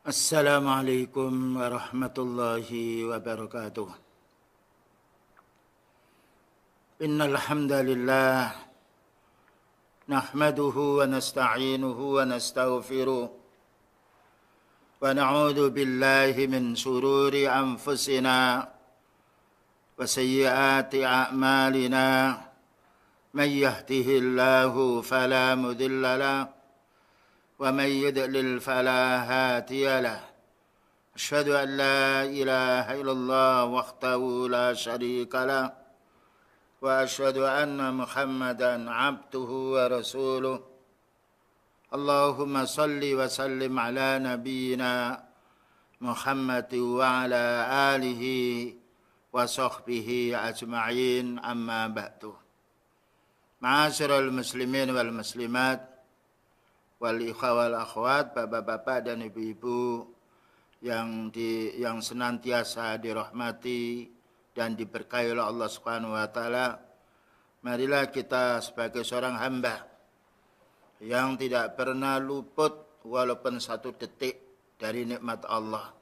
Assalamualaikum warahmatullahi wabarakatuh. Innal hamdalillah nahmaduhu wa nasta'inuhu wa nastaghfiruh wa na'udzu billahi min shururi anfusina wa sayyiati a'malina. May yahdihillahu fala mudilla lahu ومن يضلل فلا هادي له أشهد أن لا إله إلا الله وحده لا شريك له وأشهد أن محمدا عبده ورسوله اللهم صل وسلم على نبينا محمد وعلى آله وصحبه أجمعين أما بعد. Ma'asyiral muslimin wal muslimat wal ikhwah wal akhwat, bapak-bapak dan ibu-ibu yang senantiasa dirahmati dan diberkahi oleh Allah Subhanahu wa taala. Marilah kita sebagai seorang hamba yang tidak pernah luput walaupun satu detik dari nikmat Allah.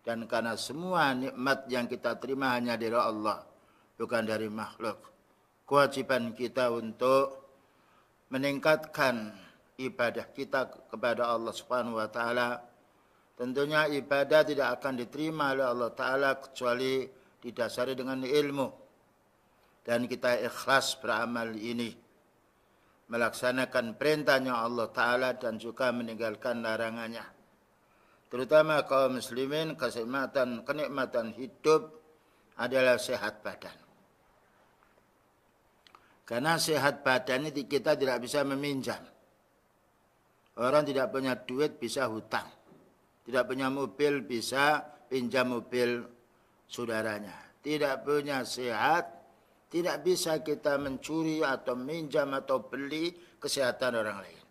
Dan karena semua nikmat yang kita terima hanya dari Allah, bukan dari makhluk. Kewajiban kita untuk meningkatkan ibadah kita kepada Allah Subhanahu wa taala. Tentunya ibadah tidak akan diterima oleh Allah taala kecuali didasari dengan ilmu. Dan kita ikhlas beramal ini, melaksanakan perintahnya Allah taala dan juga meninggalkan larangannya. Terutama kaum muslimin, kenikmatan hidup adalah sehat badan. Karena sehat badan ini kita tidak bisa meminjam. Orang tidak punya duit bisa hutang. Tidak punya mobil bisa pinjam mobil saudaranya. Tidak punya sehat, tidak bisa kita mencuri atau minjam atau beli kesehatan orang lain.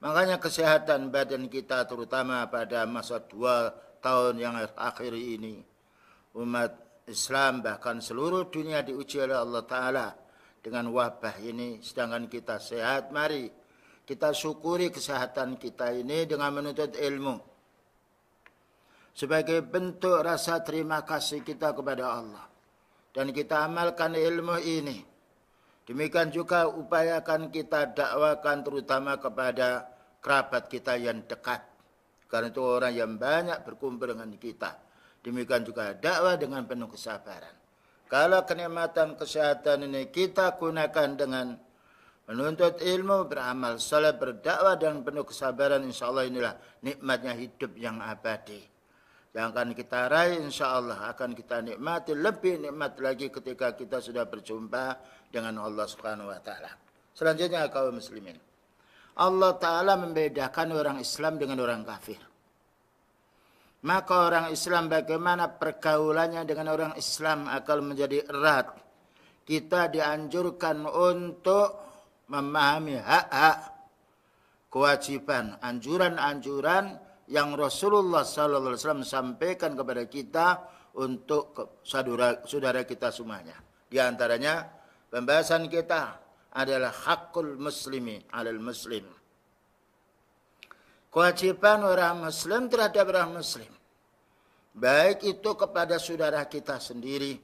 Makanya kesehatan badan kita terutama pada masa 2 tahun yang akhir ini, umat Islam bahkan seluruh dunia diuji oleh Allah Ta'ala dengan wabah ini. Sedangkan kita sehat, mari kita syukuri kesehatan kita ini dengan menuntut ilmu. Sebagai bentuk rasa terima kasih kita kepada Allah. Dan kita amalkan ilmu ini. Demikian juga upayakan kita dakwakan terutama kepada kerabat kita yang dekat. Karena itu orang yang banyak berkumpul dengan kita. Demikian juga dakwah dengan penuh kesabaran. Kalau kenikmatan kesehatan ini kita gunakan dengan menuntut ilmu, beramal saleh, berdakwah dan penuh kesabaran, insya Allah inilah nikmatnya hidup yang abadi. Yang akan kita raih insya Allah akan kita nikmati, lebih nikmat lagi ketika kita sudah berjumpa dengan Allah Subhanahu wa taala. Selanjutnya kaum muslimin. Allah taala membedakan orang Islam dengan orang kafir. Maka orang Islam bagaimana pergaulannya dengan orang Islam akan menjadi erat. Kita dianjurkan untuk memahami hak-hak, kewajiban, anjuran-anjuran yang Rasulullah SAW sampaikan kepada kita untuk saudara kita semuanya. Di antaranya pembahasan kita adalah hakul muslimi alal muslim. Kewajiban orang muslim terhadap orang muslim. Baik itu kepada saudara kita sendiri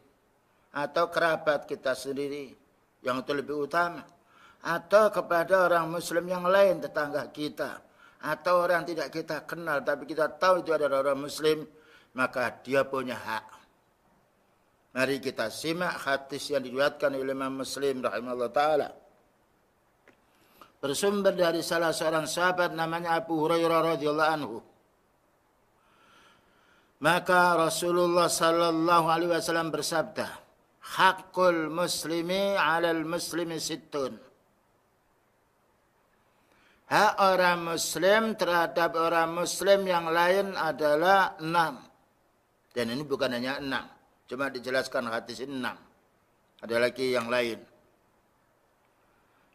atau kerabat kita sendiri, yang itu lebih utama. Atau kepada orang muslim yang lain, tetangga kita. Atau orang tidak kita kenal, tapi kita tahu itu adalah orang muslim, maka dia punya hak. Mari kita simak hadis yang diriwayatkan oleh Imam Muslim rahimahullah ta'ala. Bersumber dari salah seorang sahabat namanya Abu Hurairah radhiyallahu anhu. Maka Rasulullah sallallahu alaihi wasallam bersabda, "Haqqul muslimi 'alal muslimi sittun." Hak orang muslim terhadap orang muslim yang lain adalah 6. Dan ini bukan hanya 6. Cuma dijelaskan hadis ini 6. Ada lagi yang lain.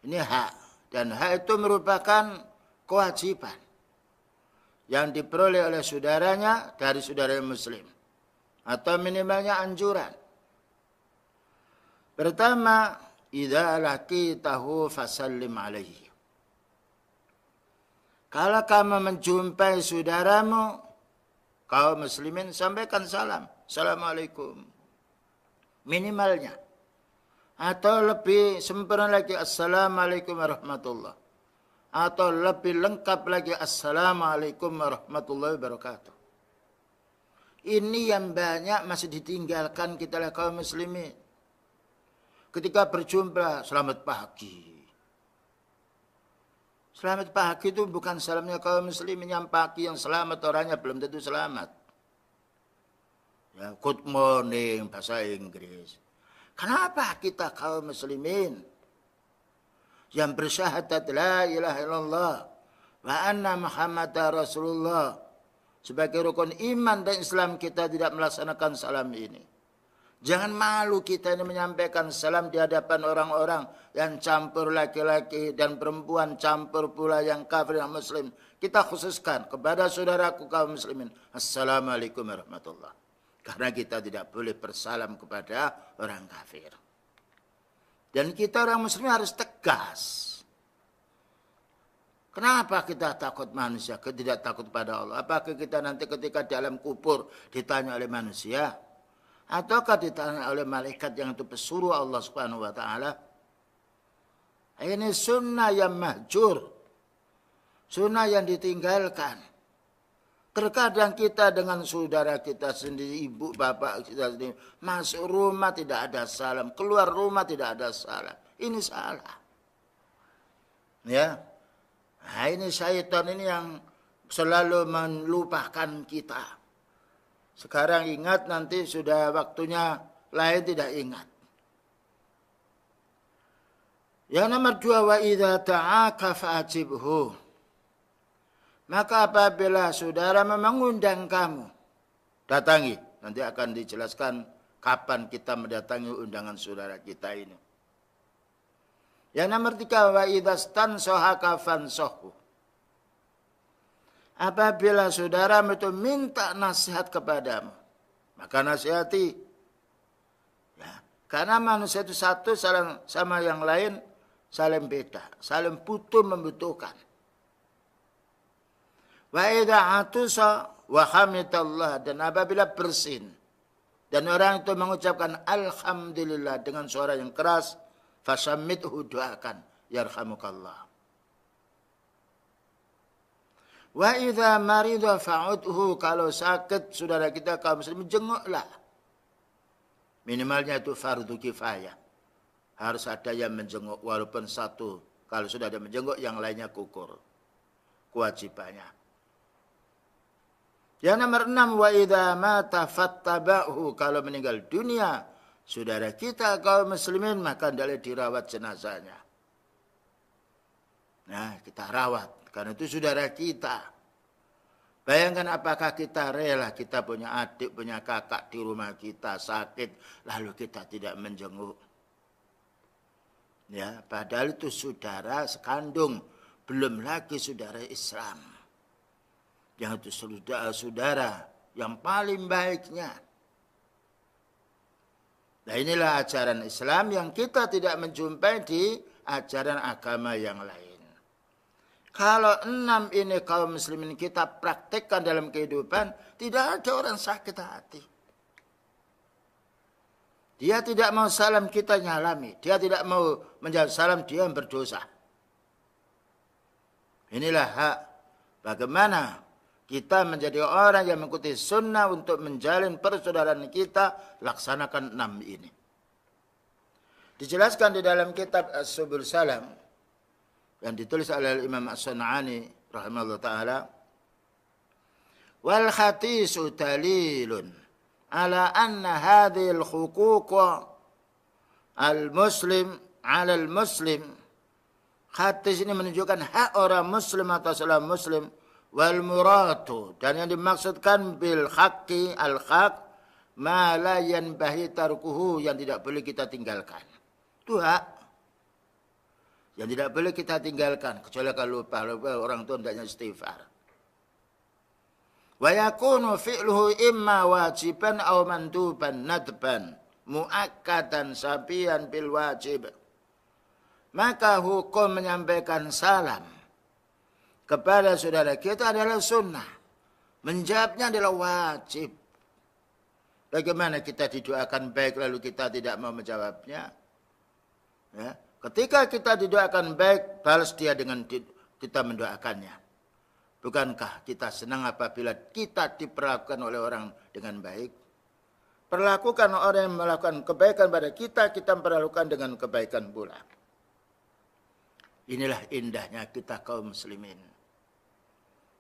Ini hak. Dan hak itu merupakan kewajiban yang diperoleh oleh saudaranya dari saudara muslim. Atau minimalnya anjuran. Pertama, idza laqitahu fasallim alaihi. Kalau kamu menjumpai saudaramu, kaum muslimin, sampaikan salam. Assalamualaikum. Minimalnya. Atau lebih sempurna lagi, Assalamualaikum warahmatullah. Atau lebih lengkap lagi, Assalamualaikum warahmatullahi wabarakatuh. Ini yang banyak masih ditinggalkan kita lah kaum muslimin. Ketika berjumpa, selamat pagi. Selamat pagi itu bukan salamnya kaum muslimin. Yang pagi yang selamat orangnya belum tentu selamat. Ya, good morning bahasa Inggris. Kenapa kita kaum muslimin yang bersyahadat la ilaha illallah wa anna Muhammadar Rasulullah sebagai rukun iman dan Islam, kita tidak melaksanakan salam ini? Jangan malu kita ini menyampaikan salam di hadapan orang-orang yang campur laki-laki dan perempuan, campur pula yang kafir dan muslim. Kita khususkan kepada saudaraku kaum muslimin, Assalamualaikum warahmatullah. Karena kita tidak boleh bersalam kepada orang kafir. Dan kita orang muslim harus tegas. Kenapa kita takut manusia, tidak takut pada Allah? Apakah kita nanti ketika di alam kubur ditanya oleh manusia? Ataukah ditanya oleh malaikat yang itu pesuruh Allah Subhanahu wa taala? Ini sunnah yang mahjur. Sunnah yang ditinggalkan. Terkadang kita dengan saudara kita sendiri, ibu bapak kita sendiri, masuk rumah tidak ada salam, keluar rumah tidak ada salam. Ini salah. Ya. Nah, ini syaitan ini yang selalu melupakan kita. Sekarang ingat, nanti sudah waktunya lain tidak ingat. Yang nomor 2, wa idza ta'aka fa'ajibhu. Maka apabila saudara mengundang kamu, datangi. Nanti akan dijelaskan kapan kita mendatangi undangan saudara kita ini. Yang nomor 3, wa idza stansohaka fansohu. Apabila saudara itu minta nasihat kepadamu, maka nasihati. Ya, karena manusia itu satu sama yang lain saling beda, saling butuh membutuhkan. Wa idza atusa wa hamidallah, dan apabila bersin dan orang itu mengucapkan alhamdulillah dengan suara yang keras, fasammithu, doakan, yarhamukallah. Wa idza marida fa'udhu, kalau sakit saudara kita kaum muslimin, jenguklah. Minimalnya itu fardu kifayah. Harus ada yang menjenguk, walaupun satu. Kalau sudah ada menjenguk, yang lainnya gugur kewajibannya. Yang nomor 6, wa idza mata fattaba'hu, kalau meninggal dunia saudara kita kaum muslimin, maka hendaknya dirawat jenazahnya. Nah, kita rawat. Karena itu saudara kita. Bayangkan apakah kita rela, kita punya adik, punya kakak di rumah kita sakit, lalu kita tidak menjenguk. Ya, padahal itu saudara sekandung, belum lagi saudara Islam. Yang itu saudara yang paling baiknya. Nah, inilah ajaran Islam yang kita tidak menjumpai di ajaran agama yang lain. Kalau 6 ini kaum muslimin kita praktekkan dalam kehidupan, tidak ada orang sakit hati. Dia tidak mau salam, kita nyalami. Dia tidak mau menjawab salam, dia yang berdosa. Inilah hak. Bagaimana kita menjadi orang yang mengikuti sunnah untuk menjalin persaudaraan kita, laksanakan 6 ini. Dijelaskan di dalam kitab As-Subul Salam yang ditulis oleh Imam As-Sun'ani rahimahullah ta'ala, wal hadisu dalilun ala anna hadhil huquq al-muslim ala al-muslim. Hadis ini menunjukkan hak orang muslim atas orang muslim, wal muradu, dan yang dimaksudkan bil haqqi al-haq ma la yanbahi tarkuhu, yang tidak boleh kita tinggalkan. Itu hak yang tidak boleh kita tinggalkan, kecuali kalau lupa orang tua hendaknya istighfar. Wa yakunu fi'luhu imma wajiban aw manduban nadban muakkadan sabiyan bil wajib. Maka hukum menyampaikan salam kepada saudara kita adalah sunnah, Menjawabnya adalah wajib. Bagaimana kita didoakan baik lalu kita tidak mau menjawabnya? Ya. Ketika kita didoakan baik, balas dia dengan kita mendoakannya. Bukankah kita senang apabila kita diperlakukan oleh orang dengan baik? Perlakukan orang yang melakukan kebaikan pada kita, kita perlakukan dengan kebaikan pula. Inilah indahnya kita kaum muslimin.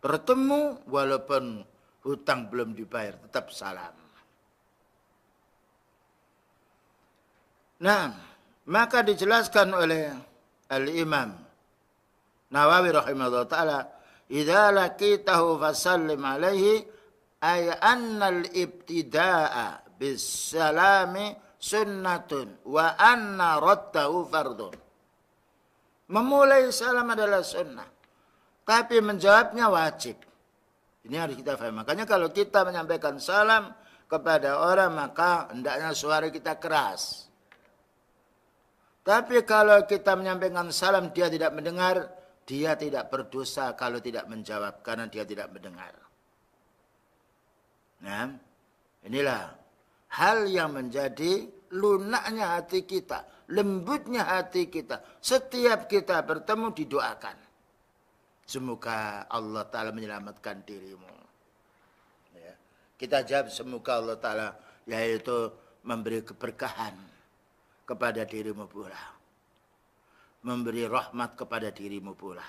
Bertemu walaupun hutang belum dibayar, tetap salam. Nah, maka dijelaskan oleh Al-Imam Nawawi rahimahullah ta'ala, idza laqitahu fasallim alaihi ay anna al-ibtida'a bis-salami sunnatun wa anna raddahu fardun. Memulai salam adalah sunnah, tapi menjawabnya wajib. Ini harus kita paham. Makanya kalau kita menyampaikan salam kepada orang, maka hendaknya suara kita keras. Tapi kalau kita menyampaikan salam, dia tidak mendengar, dia tidak berdosa kalau tidak menjawab, karena dia tidak mendengar. Nah, inilah hal yang menjadi lunaknya hati kita, lembutnya hati kita. Setiap kita bertemu didoakan. Semoga Allah Ta'ala menyelamatkan dirimu. Ya. Kita jawab semoga Allah Ta'ala yaitu memberi keberkahan kepada dirimu pula. Memberi rahmat kepada dirimu pula.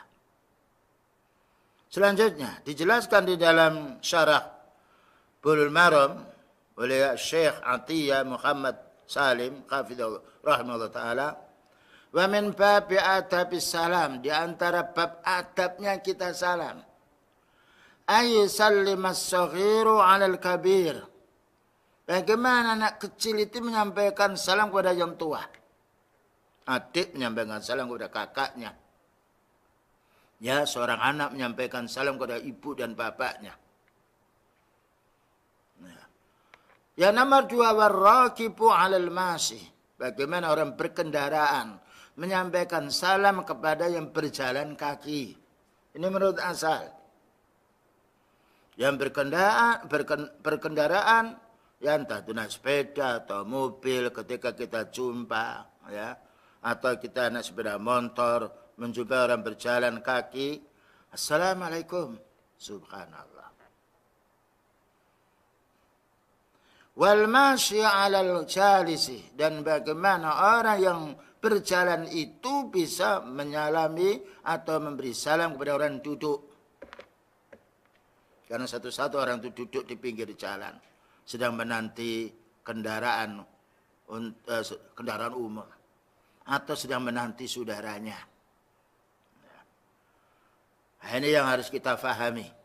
Selanjutnya dijelaskan di dalam syarah Bulughul Maram oleh Syekh Atiyah Muhammad Salim hafizahullah rahimahullah taala, wa min babi adabis salam, di antara bab adabnya kita salam, ay sallimas saghiru 'alal kabir. Bagaimana anak kecil itu menyampaikan salam kepada yang tua. Adik menyampaikan salam kepada kakaknya. Ya, seorang anak menyampaikan salam kepada ibu dan bapaknya. Yang nomor 2, warraqibu 'alal masih. Bagaimana orang berkendaraan menyampaikan salam kepada yang berjalan kaki. Ini menurut asal. Yang berkendaraan, ya entah itu naik sepeda atau mobil ketika kita jumpa, ya, atau kita naik sepeda motor menjumpai orang berjalan kaki, assalamualaikum, subhanallah. Wal masyi 'alal jalisi, dan bagaimana orang yang berjalan itu bisa menyalami atau memberi salam kepada orang duduk. Karena satu-satu orang itu duduk di pinggir jalan sedang menanti kendaraan umum atau sedang menanti saudaranya. Nah, ini yang harus kita fahami.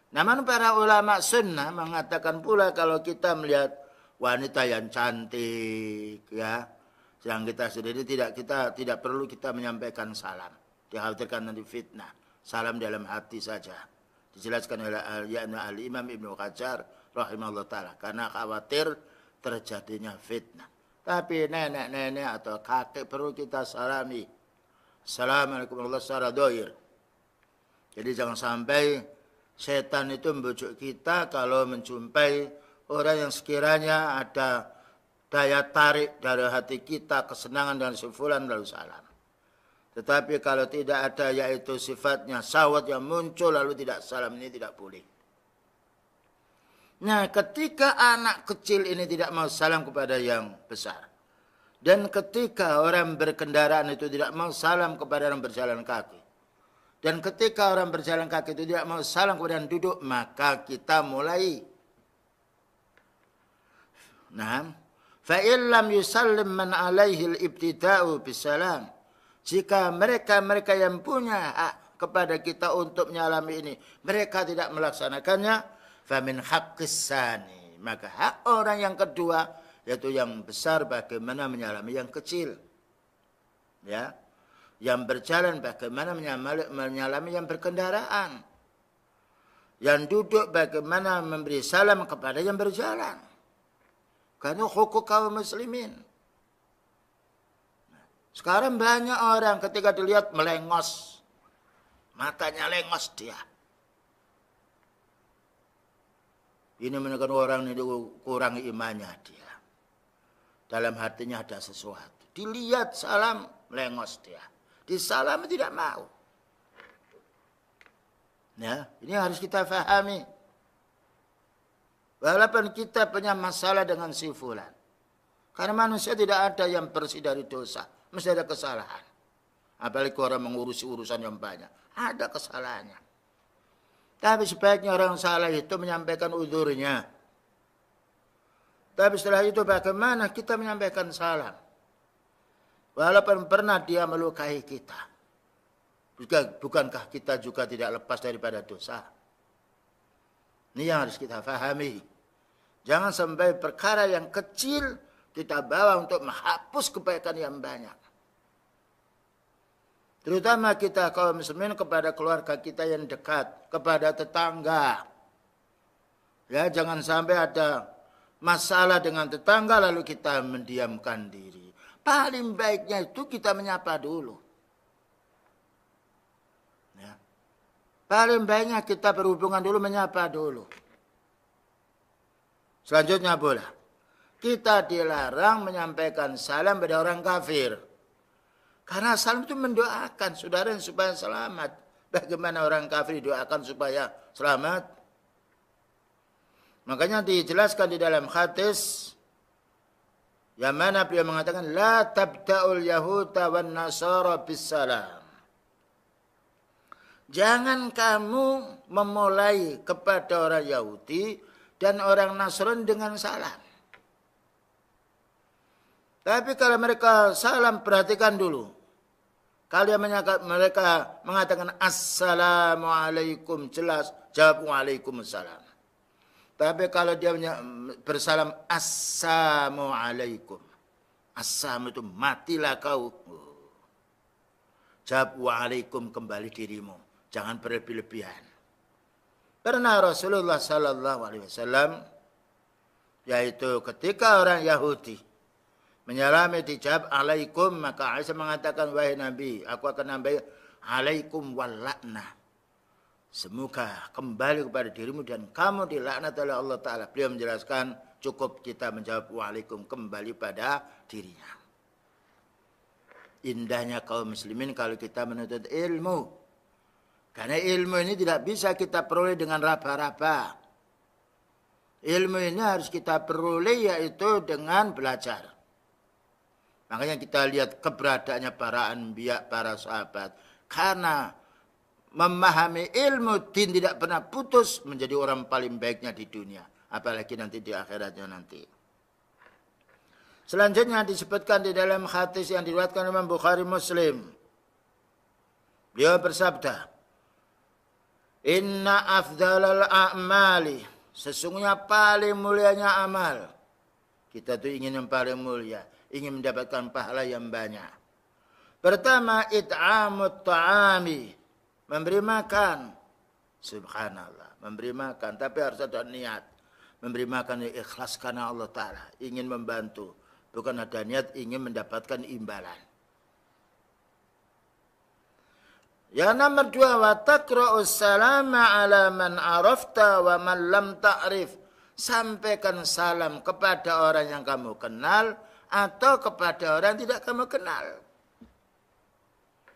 Namun para ulama sunnah mengatakan pula kalau kita melihat wanita yang cantik, ya, yang kita sendiri tidak perlu kita menyampaikan salam. Dikhawatirkan nanti fitnah. Salam dalam hati saja. Dijelaskan oleh Al-Imam Ibnu Hajar rahimahullah ta'ala. Karena khawatir terjadinya fitnah. Tapi nenek-nenek atau kakek perlu kita salami. Assalamualaikum warahmatullahi wabarakatuh secara dohir. Jadi jangan sampai setan itu membujuk kita kalau menjumpai orang yang sekiranya ada daya tarik dari hati kita, kesenangan dan syukuran lalu salam. Tetapi kalau tidak ada yaitu sifatnya syahwat yang muncul lalu tidak salam, ini tidak boleh. Nah, ketika anak kecil ini tidak mau salam kepada yang besar, dan ketika orang berkendaraan itu tidak mau salam kepada orang berjalan kaki, dan ketika orang berjalan kaki itu tidak mau salam kepada yang duduk, maka kita mulai. Nah, fa illam yusallim man alaihi al-ibtida'u bisalam. Jika mereka yang punya hak kepada kita untuk menyalami ini, mereka tidak melaksanakannya, fa min haqqis sani, maka hak orang yang kedua yaitu yang besar bagaimana menyalami yang kecil. Ya. Yang berjalan bagaimana menyalami yang berkendaraan. Yang duduk bagaimana memberi salam kepada yang berjalan. Karena hukuk kaum muslimin. Sekarang banyak orang ketika dilihat melengos. Matanya lengos dia. Ini menunjukkan orang ini kurang imannya dia. Dalam hatinya ada sesuatu. Dilihat salam, melengos dia. Disalam tidak mau. Ya, ini harus kita fahami. Walaupun kita punya masalah dengan si fulan. Karena manusia tidak ada yang bersih dari dosa. Mesti ada kesalahan. Apalagi orang mengurusi urusan yang banyak. Ada kesalahannya. Tapi sebaiknya orang salah itu menyampaikan udurnya. Tapi setelah itu bagaimana kita menyampaikan salam? Walaupun pernah dia melukai kita. Bukankah kita juga tidak lepas daripada dosa? Ini yang harus kita fahami. Jangan sampai perkara yang kecil kita bawa untuk menghapus kebaikan yang banyak. Terutama kita kaum muslimin kepada keluarga kita yang dekat, kepada tetangga. Ya, jangan sampai ada masalah dengan tetangga lalu kita mendiamkan diri. Paling baiknya itu kita menyapa dulu. Ya. Paling baiknya kita berhubungan dulu, menyapa dulu. Selanjutnya pula, kita dilarang menyampaikan salam pada orang kafir. Karena salam itu mendoakan saudara supaya selamat. Bagaimana orang kafir didoakan supaya selamat? Makanya dijelaskan di dalam hadis yang mana beliau mengatakan la tabda'ul yahuda wan nasara bisalam. Jangan kamu memulai kepada orang Yahudi dan orang Nasrani dengan salam. Tapi kalau mereka salam, perhatikan dulu. Kalau mereka mengatakan assalamualaikum, jelas jawab waalaikumsalam. Tapi kalau dia bersalam assalamualaikum, assam itu matilah kau. Jawab waalaikum, kembali dirimu, jangan berlebih-lebihan. Pernah Rasulullah sallallahu alaihi wasallam, yaitu ketika orang Yahudi menyalami dijawab alaikum, maka Aisyah mengatakan, wahai Nabi, aku akan nambah alaikum wal-la'nah. Semoga kembali kepada dirimu dan kamu dilaknat oleh Allah Ta'ala. Beliau menjelaskan cukup kita menjawab waalaikum, kembali pada dirinya. Indahnya kaum muslimin kalau kita menuntut ilmu. Karena ilmu ini tidak bisa kita peroleh dengan raba-raba. Ilmu ini harus kita peroleh yaitu dengan belajar. Makanya kita lihat keberadaannya para anbiya, para sahabat. Karena memahami ilmu din tidak pernah putus, menjadi orang paling baiknya di dunia. Apalagi nanti di akhiratnya nanti. Selanjutnya disebutkan di dalam hadis yang diriwayatkan Imam Bukhari Muslim. Beliau bersabda, inna afdalal a'mali, sesungguhnya paling mulianya amal. Kita tuh ingin yang paling mulia, ingin mendapatkan pahala yang banyak. Pertama, it'amut ta'ami, memberi makan. Subhanallah, memberi makan, tapi harus ada niat. Memberi makan yang ikhlas karena Allah Ta'ala, ingin membantu. Bukan ada niat ingin mendapatkan imbalan. Yang nomor dua, wa taqra'us salama ala man arafta wa man lam ta'rif. Sampaikan salam kepada orang yang kamu kenal atau kepada orang yang tidak kamu kenal.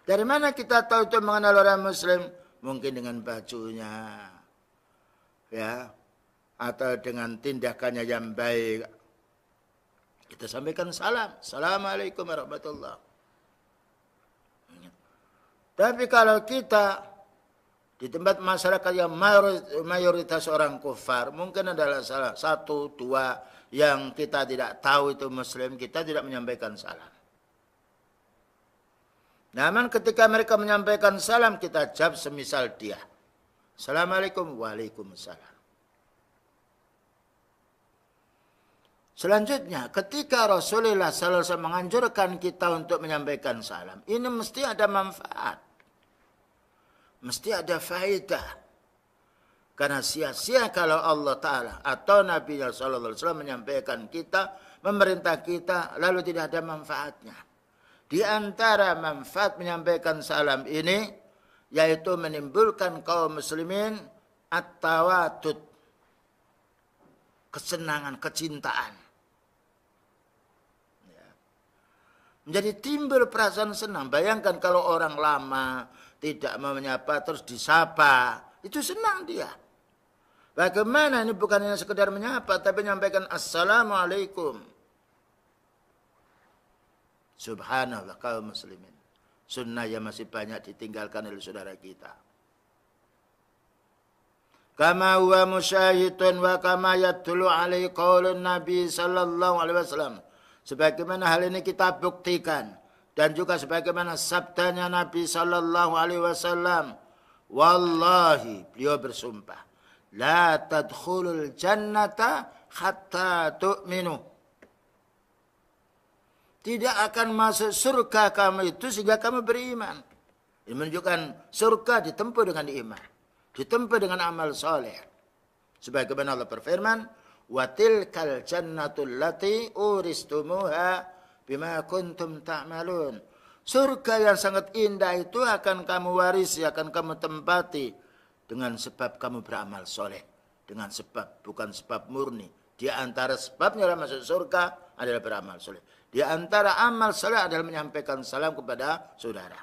Dari mana kita tahu itu mengenal orang muslim? Mungkin dengan bajunya, ya, atau dengan tindakannya yang baik. Kita sampaikan salam. Assalamualaikum warahmatullahi wabarakatuh. Tapi kalau kita di tempat masyarakat yang mayoritas orang kufar, mungkin adalah salah satu, dua yang kita tidak tahu itu muslim, kita tidak menyampaikan salam. Namun ketika mereka menyampaikan salam, kita jawab semisal dia. Assalamualaikum, waalaikumsalam. Selanjutnya, ketika Rasulullah SAW menganjurkan kita untuk menyampaikan salam, ini mesti ada manfaat. Mesti ada faedah. Karena sia-sia kalau Allah Ta'ala atau Nabi SAW menyampaikan kita, memerintah kita, lalu tidak ada manfaatnya. Di antara manfaat menyampaikan salam ini, yaitu menimbulkan kaum muslimin at-tawadud. kesenangan, kecintaan. Ya. Menjadi timbul perasaan senang. Bayangkan kalau orang lama tidak mau menyapa terus disapa, itu senang dia. Bagaimana ini bukan hanya sekedar menyapa, tapi menyampaikan assalamualaikum. Subhanallah kaum muslimin. Sunnah yang masih banyak ditinggalkan oleh saudara kita. Kama huwa musyahidun wa kama yadullu alaihi qaulun Nabi sallallahu alaihi wasallam. Sebagaimana hal ini kita buktikan dan juga sebagaimana sabdanya Nabi sallallahu alaihi wasallam, wallahi, beliau bersumpah, la tadkhulul jannata hatta tu'minu. Tidak akan masuk surga kamu itu sehingga kamu beriman. Ini menunjukkan surga ditempuh dengan iman, ditempuh dengan amal soleh. Sebagaimana Allah berfirman, wa tilkal jannatul lati uristumuha bima kuntum ta'malun. Surga yang sangat indah itu akan kamu warisi, akan kamu tempati dengan sebab kamu beramal soleh. Dengan sebab, bukan sebab murni. Di antara sebabnya dalam masuk surga adalah beramal soleh. Di antara amal soleh adalah menyampaikan salam kepada saudara.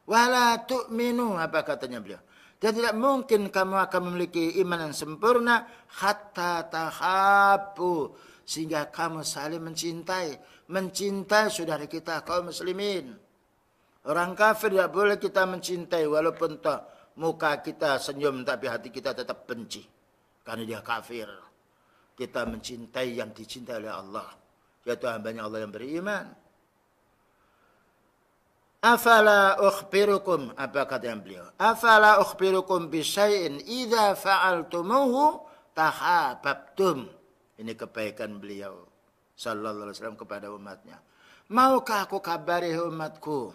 Wala tu'minu, apa katanya beliau? Dan tidak mungkin kamu akan memiliki iman yang sempurna hatta tahabbu, sehingga kamu saling mencintai saudara kita kaum muslimin. Orang kafir tidak boleh kita mencintai walaupun muka kita senyum tapi hati kita tetap benci karena dia kafir. Kita mencintai yang dicintai oleh Allah, yaitu hambanya Allah yang beriman. Afala ukhbirukum, apa kata yang beliau? Afala ukhbirukum bisyai'in idza fa'altumuhu tahabbtum. Ini kebaikan beliau sallallahu alaihi wasallam kepada umatnya. Maukah aku kabari umatku,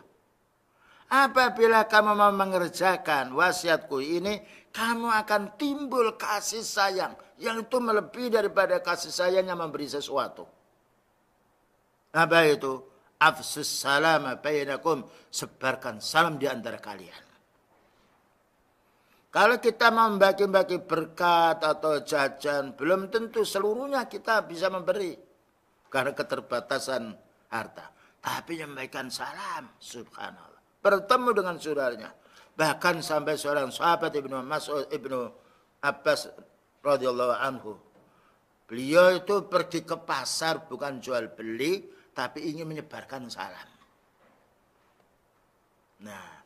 apabila kamu mau mengerjakan wasiatku ini, kamu akan timbul kasih sayang yang itu melebihi daripada kasih sayang yang memberi sesuatu. Apa itu? Afsus salam bainakum, sebarkan salam di antara kalian. Kalau kita membagi-bagi berkat atau jajan, belum tentu seluruhnya kita bisa memberi karena keterbatasan harta. Tapi menyampaikan salam, subhanallah, bertemu dengan saudaranya. Bahkan sampai seorang sahabat Ibnu Mas'ud, Ibnu Abbas radhiyallahu anhu, beliau itu pergi ke pasar bukan jual beli, tapi ingin menyebarkan salam. Nah,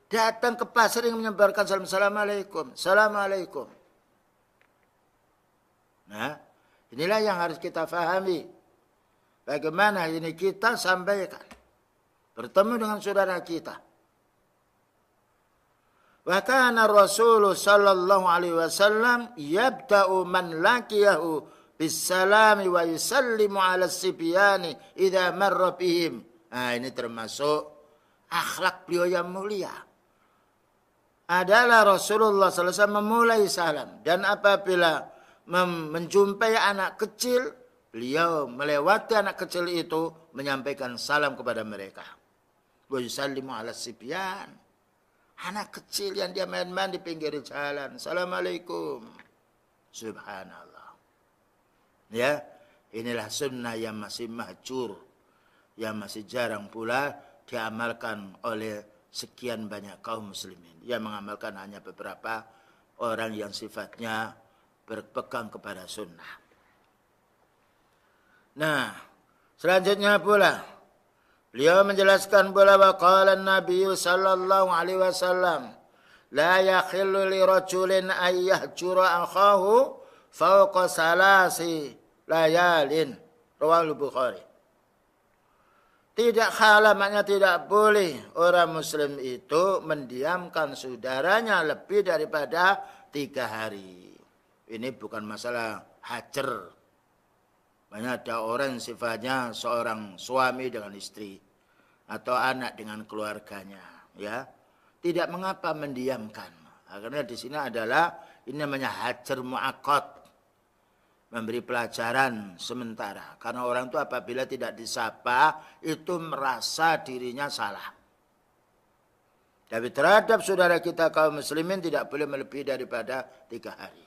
datang ke pasar ingin menyebarkan salam. Assalamualaikum. Assalamualaikum. Nah, inilah yang harus kita fahami. Bagaimana ini kita sampaikan. Bertemu dengan saudara kita. Wa kana Rasul sallallahu alaihi wasallam yabda'u man laqiyahu bisalami wa yusallimu ala sibyani idza marra bihim. Nah, ini termasuk akhlak beliau yang mulia. Adalah Rasulullah sallallahu alaihi wasallam memulai salam, dan apabila menjumpai anak kecil, beliau melewati anak kecil itu menyampaikan salam kepada mereka. Wa yusallimu ala sibyan. Anak kecil yang dia main-main di pinggir jalan. Assalamualaikum. Subhanallah. Ya, inilah sunnah yang masih mahjur, yang masih jarang pula diamalkan oleh sekian banyak kaum muslimin. Yang mengamalkan hanya beberapa orang yang sifatnya berpegang kepada sunnah. Nah, selanjutnya pula beliau menjelaskan pula waqala Nabi sallallahu alaihi wasallam, la yakhillu li rajulin ay yahjura akhahu fauqa salasi layalin. Rawahul Bukhari. Tidak halal, maknanya tidak boleh orang muslim itu mendiamkan saudaranya lebih daripada 3 hari. Ini bukan masalah hajar. Banyak ada orang sifatnya seorang suami dengan istri atau anak dengan keluarganya, ya. Tidak mengapa mendiamkan. Karena di sini adalah ini namanya hajar muaqqat. Memberi pelajaran sementara. Karena orang itu apabila tidak disapa, itu merasa dirinya salah. Tapi terhadap saudara kita kaum muslimin tidak boleh melebihi daripada 3 hari.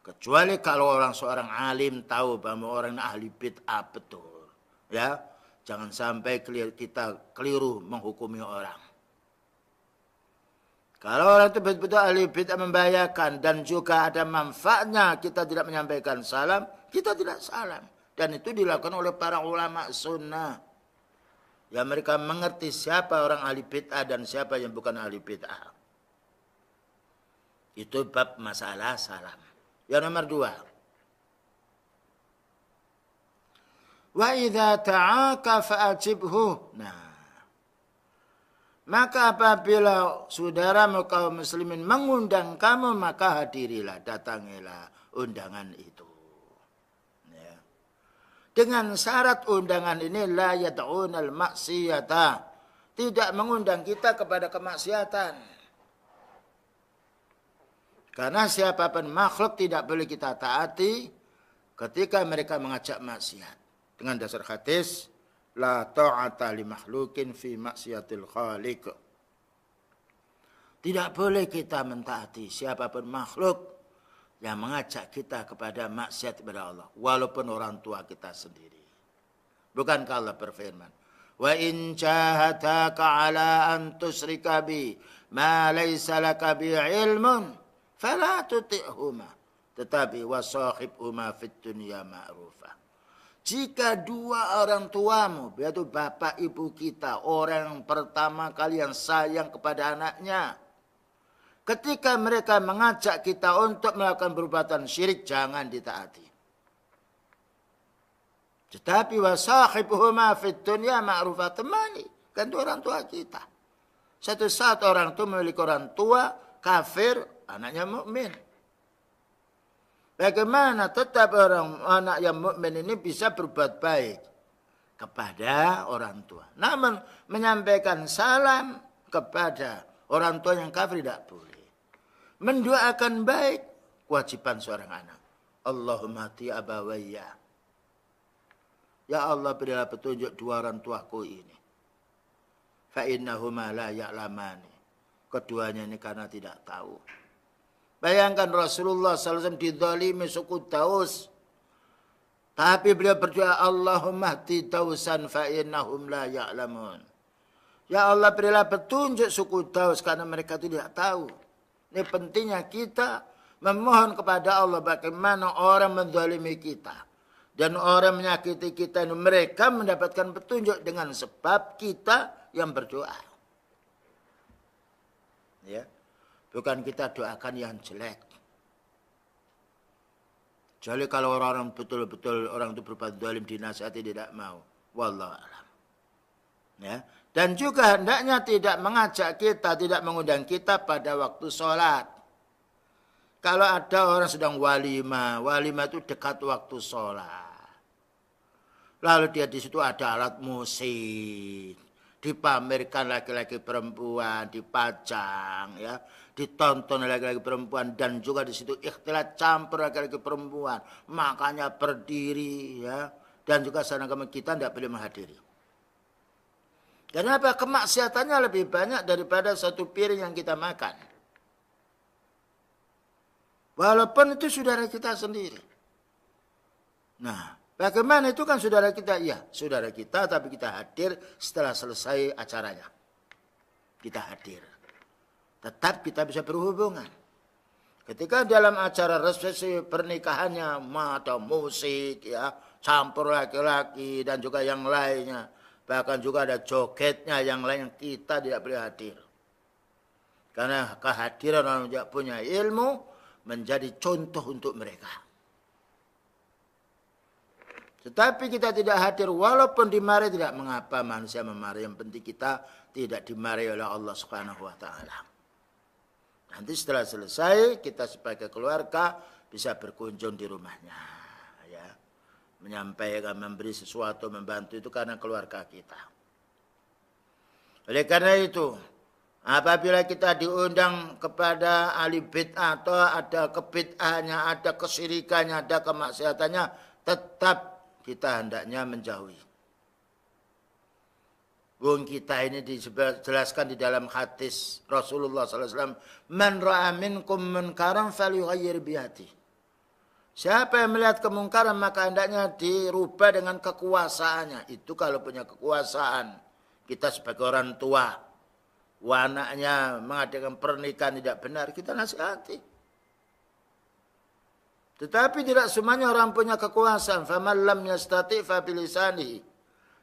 Kecuali kalau seorang alim tahu bahwa orang ahli bid'ah betul. Ya, jangan sampai kita keliru menghukumi orang. Kalau orang itu betul-betul ahli bid'ah membahayakan dan juga ada manfaatnya kita tidak menyampaikan salam, kita tidak salam. Dan itu dilakukan oleh para ulama sunnah. Ya, mereka mengerti siapa orang ahli bid'ah dan siapa yang bukan ahli bid'ah. Itu bab masalah salam. Yang nomor 2. Wa idza ta'aka fa'ajibhu. Nah, maka apabila saudaramu kaum muslimin mengundang kamu, maka hadirilah, datangilah undangan itu. Ya. Dengan syarat undangan ini la yad'unal maksiyata, tidak mengundang kita kepada kemaksiatan. Karena siapapun makhluk tidak boleh kita taati ketika mereka mengajak maksiat. Dengan dasar hadis, la ta'ata li makhlukin fi maksiatil khaliq. Tidak boleh kita mentaati siapapun makhluk yang mengajak kita kepada maksiat kepada Allah, walaupun orang tua kita sendiri. Bukankah Allah berfirman, wa in jahadaka ala an tusyrika bi ma laysa laka bi ilmun fala tuti'huma, tetapi wasahibhuma fid dunya ma'rufa. Jika dua orang tuamu, yaitu bapak ibu kita, orang yang pertama kali yang sayang kepada anaknya, ketika mereka mengajak kita untuk melakukan perbuatan syirik, jangan ditaati. Tetapi wasahibhuma fid dunya ma'rufa, temani, kan itu orang tua kita. Satu saat orang itu memiliki orang tua kafir, anaknya mukmin. Bagaimana tetap anak yang mukmin ini bisa berbuat baik kepada orang tua? Namun menyampaikan salam kepada orang tua yang kafir tidak boleh. Mendoakan baik kewajiban seorang anak. Allahumma hdi abawayya. Ya Allah, berilah petunjuk dua orang tuaku ini. Fa innahuma la ya'lamani. Keduanya ini karena tidak tahu. Bayangkan Rasulullah SAW dizalimi suku Daus. Tapi beliau berdoa, Allahumma hdi Dausan fa innahum la ya'lamun. Ya Allah, berilah petunjuk suku Daus karena mereka tidak tahu. Ini pentingnya kita memohon kepada Allah bagaimana orang menzalimi kita. Dan orang menyakiti kita, mereka mendapatkan petunjuk dengan sebab kita yang berdoa. Ya. Bukan kita doakan yang jelek. Kecuali kalau orang-orang betul-betul orang itu berbuat zalim dinasihati tidak mau. Wallahu a'lam. Ya. Dan juga hendaknya tidak mengajak kita, tidak mengundang kita pada waktu sholat. Kalau ada orang sedang walimah itu dekat waktu sholat. Lalu dia di situ ada alat musik, dipamerkan laki-laki perempuan, dipajang, ya, ditonton laki-laki perempuan, dan juga di situ ikhtilat campur laki-laki perempuan, makanya berdiri, ya, dan juga sedangkan kita tidak boleh menghadiri. Kenapa? Kemaksiatannya lebih banyak daripada satu piring yang kita makan. Walaupun itu saudara kita sendiri. Nah, bagaimana itu kan saudara kita? Ya, saudara kita, tapi kita hadir setelah selesai acaranya. Kita hadir. Tetap kita bisa berhubungan. Ketika dalam acara resepsi pernikahannya ada musik, ya, campur laki-laki dan juga yang lainnya. Bahkan juga ada jogetnya yang lain yang kita tidak boleh hadir. Karena kehadiran orang yang punya ilmu menjadi contoh untuk mereka. Tetapi kita tidak hadir walaupun dimarahi tidak mengapa, manusia memarahi, yang penting kita tidak dimarahi oleh Allah Subhanahu wa taala. Nanti setelah selesai kita sebagai keluarga bisa berkunjung di rumahnya, ya. Menyampaikan, memberi sesuatu, membantu itu karena keluarga kita. Oleh karena itu, apabila kita diundang kepada ahli bid'ah atau ada kebid'ahnya, ada kesyirikannya, ada kemaksiatannya, tetap kita hendaknya menjauhi. Wong kita ini dijelaskan di dalam hadis Rasulullah SAW, man ra'a minkum munkaran falyughayyir biyadihi. Siapa yang melihat kemungkaran maka hendaknya dirubah dengan kekuasaannya. Itu kalau punya kekuasaan. Kita sebagai orang tua, anaknya mengadakan pernikahan tidak benar, kita nasihati. Tetapi tidak semuanya orang punya kekuasaan. Faman lam yastati' fa bilisanihi.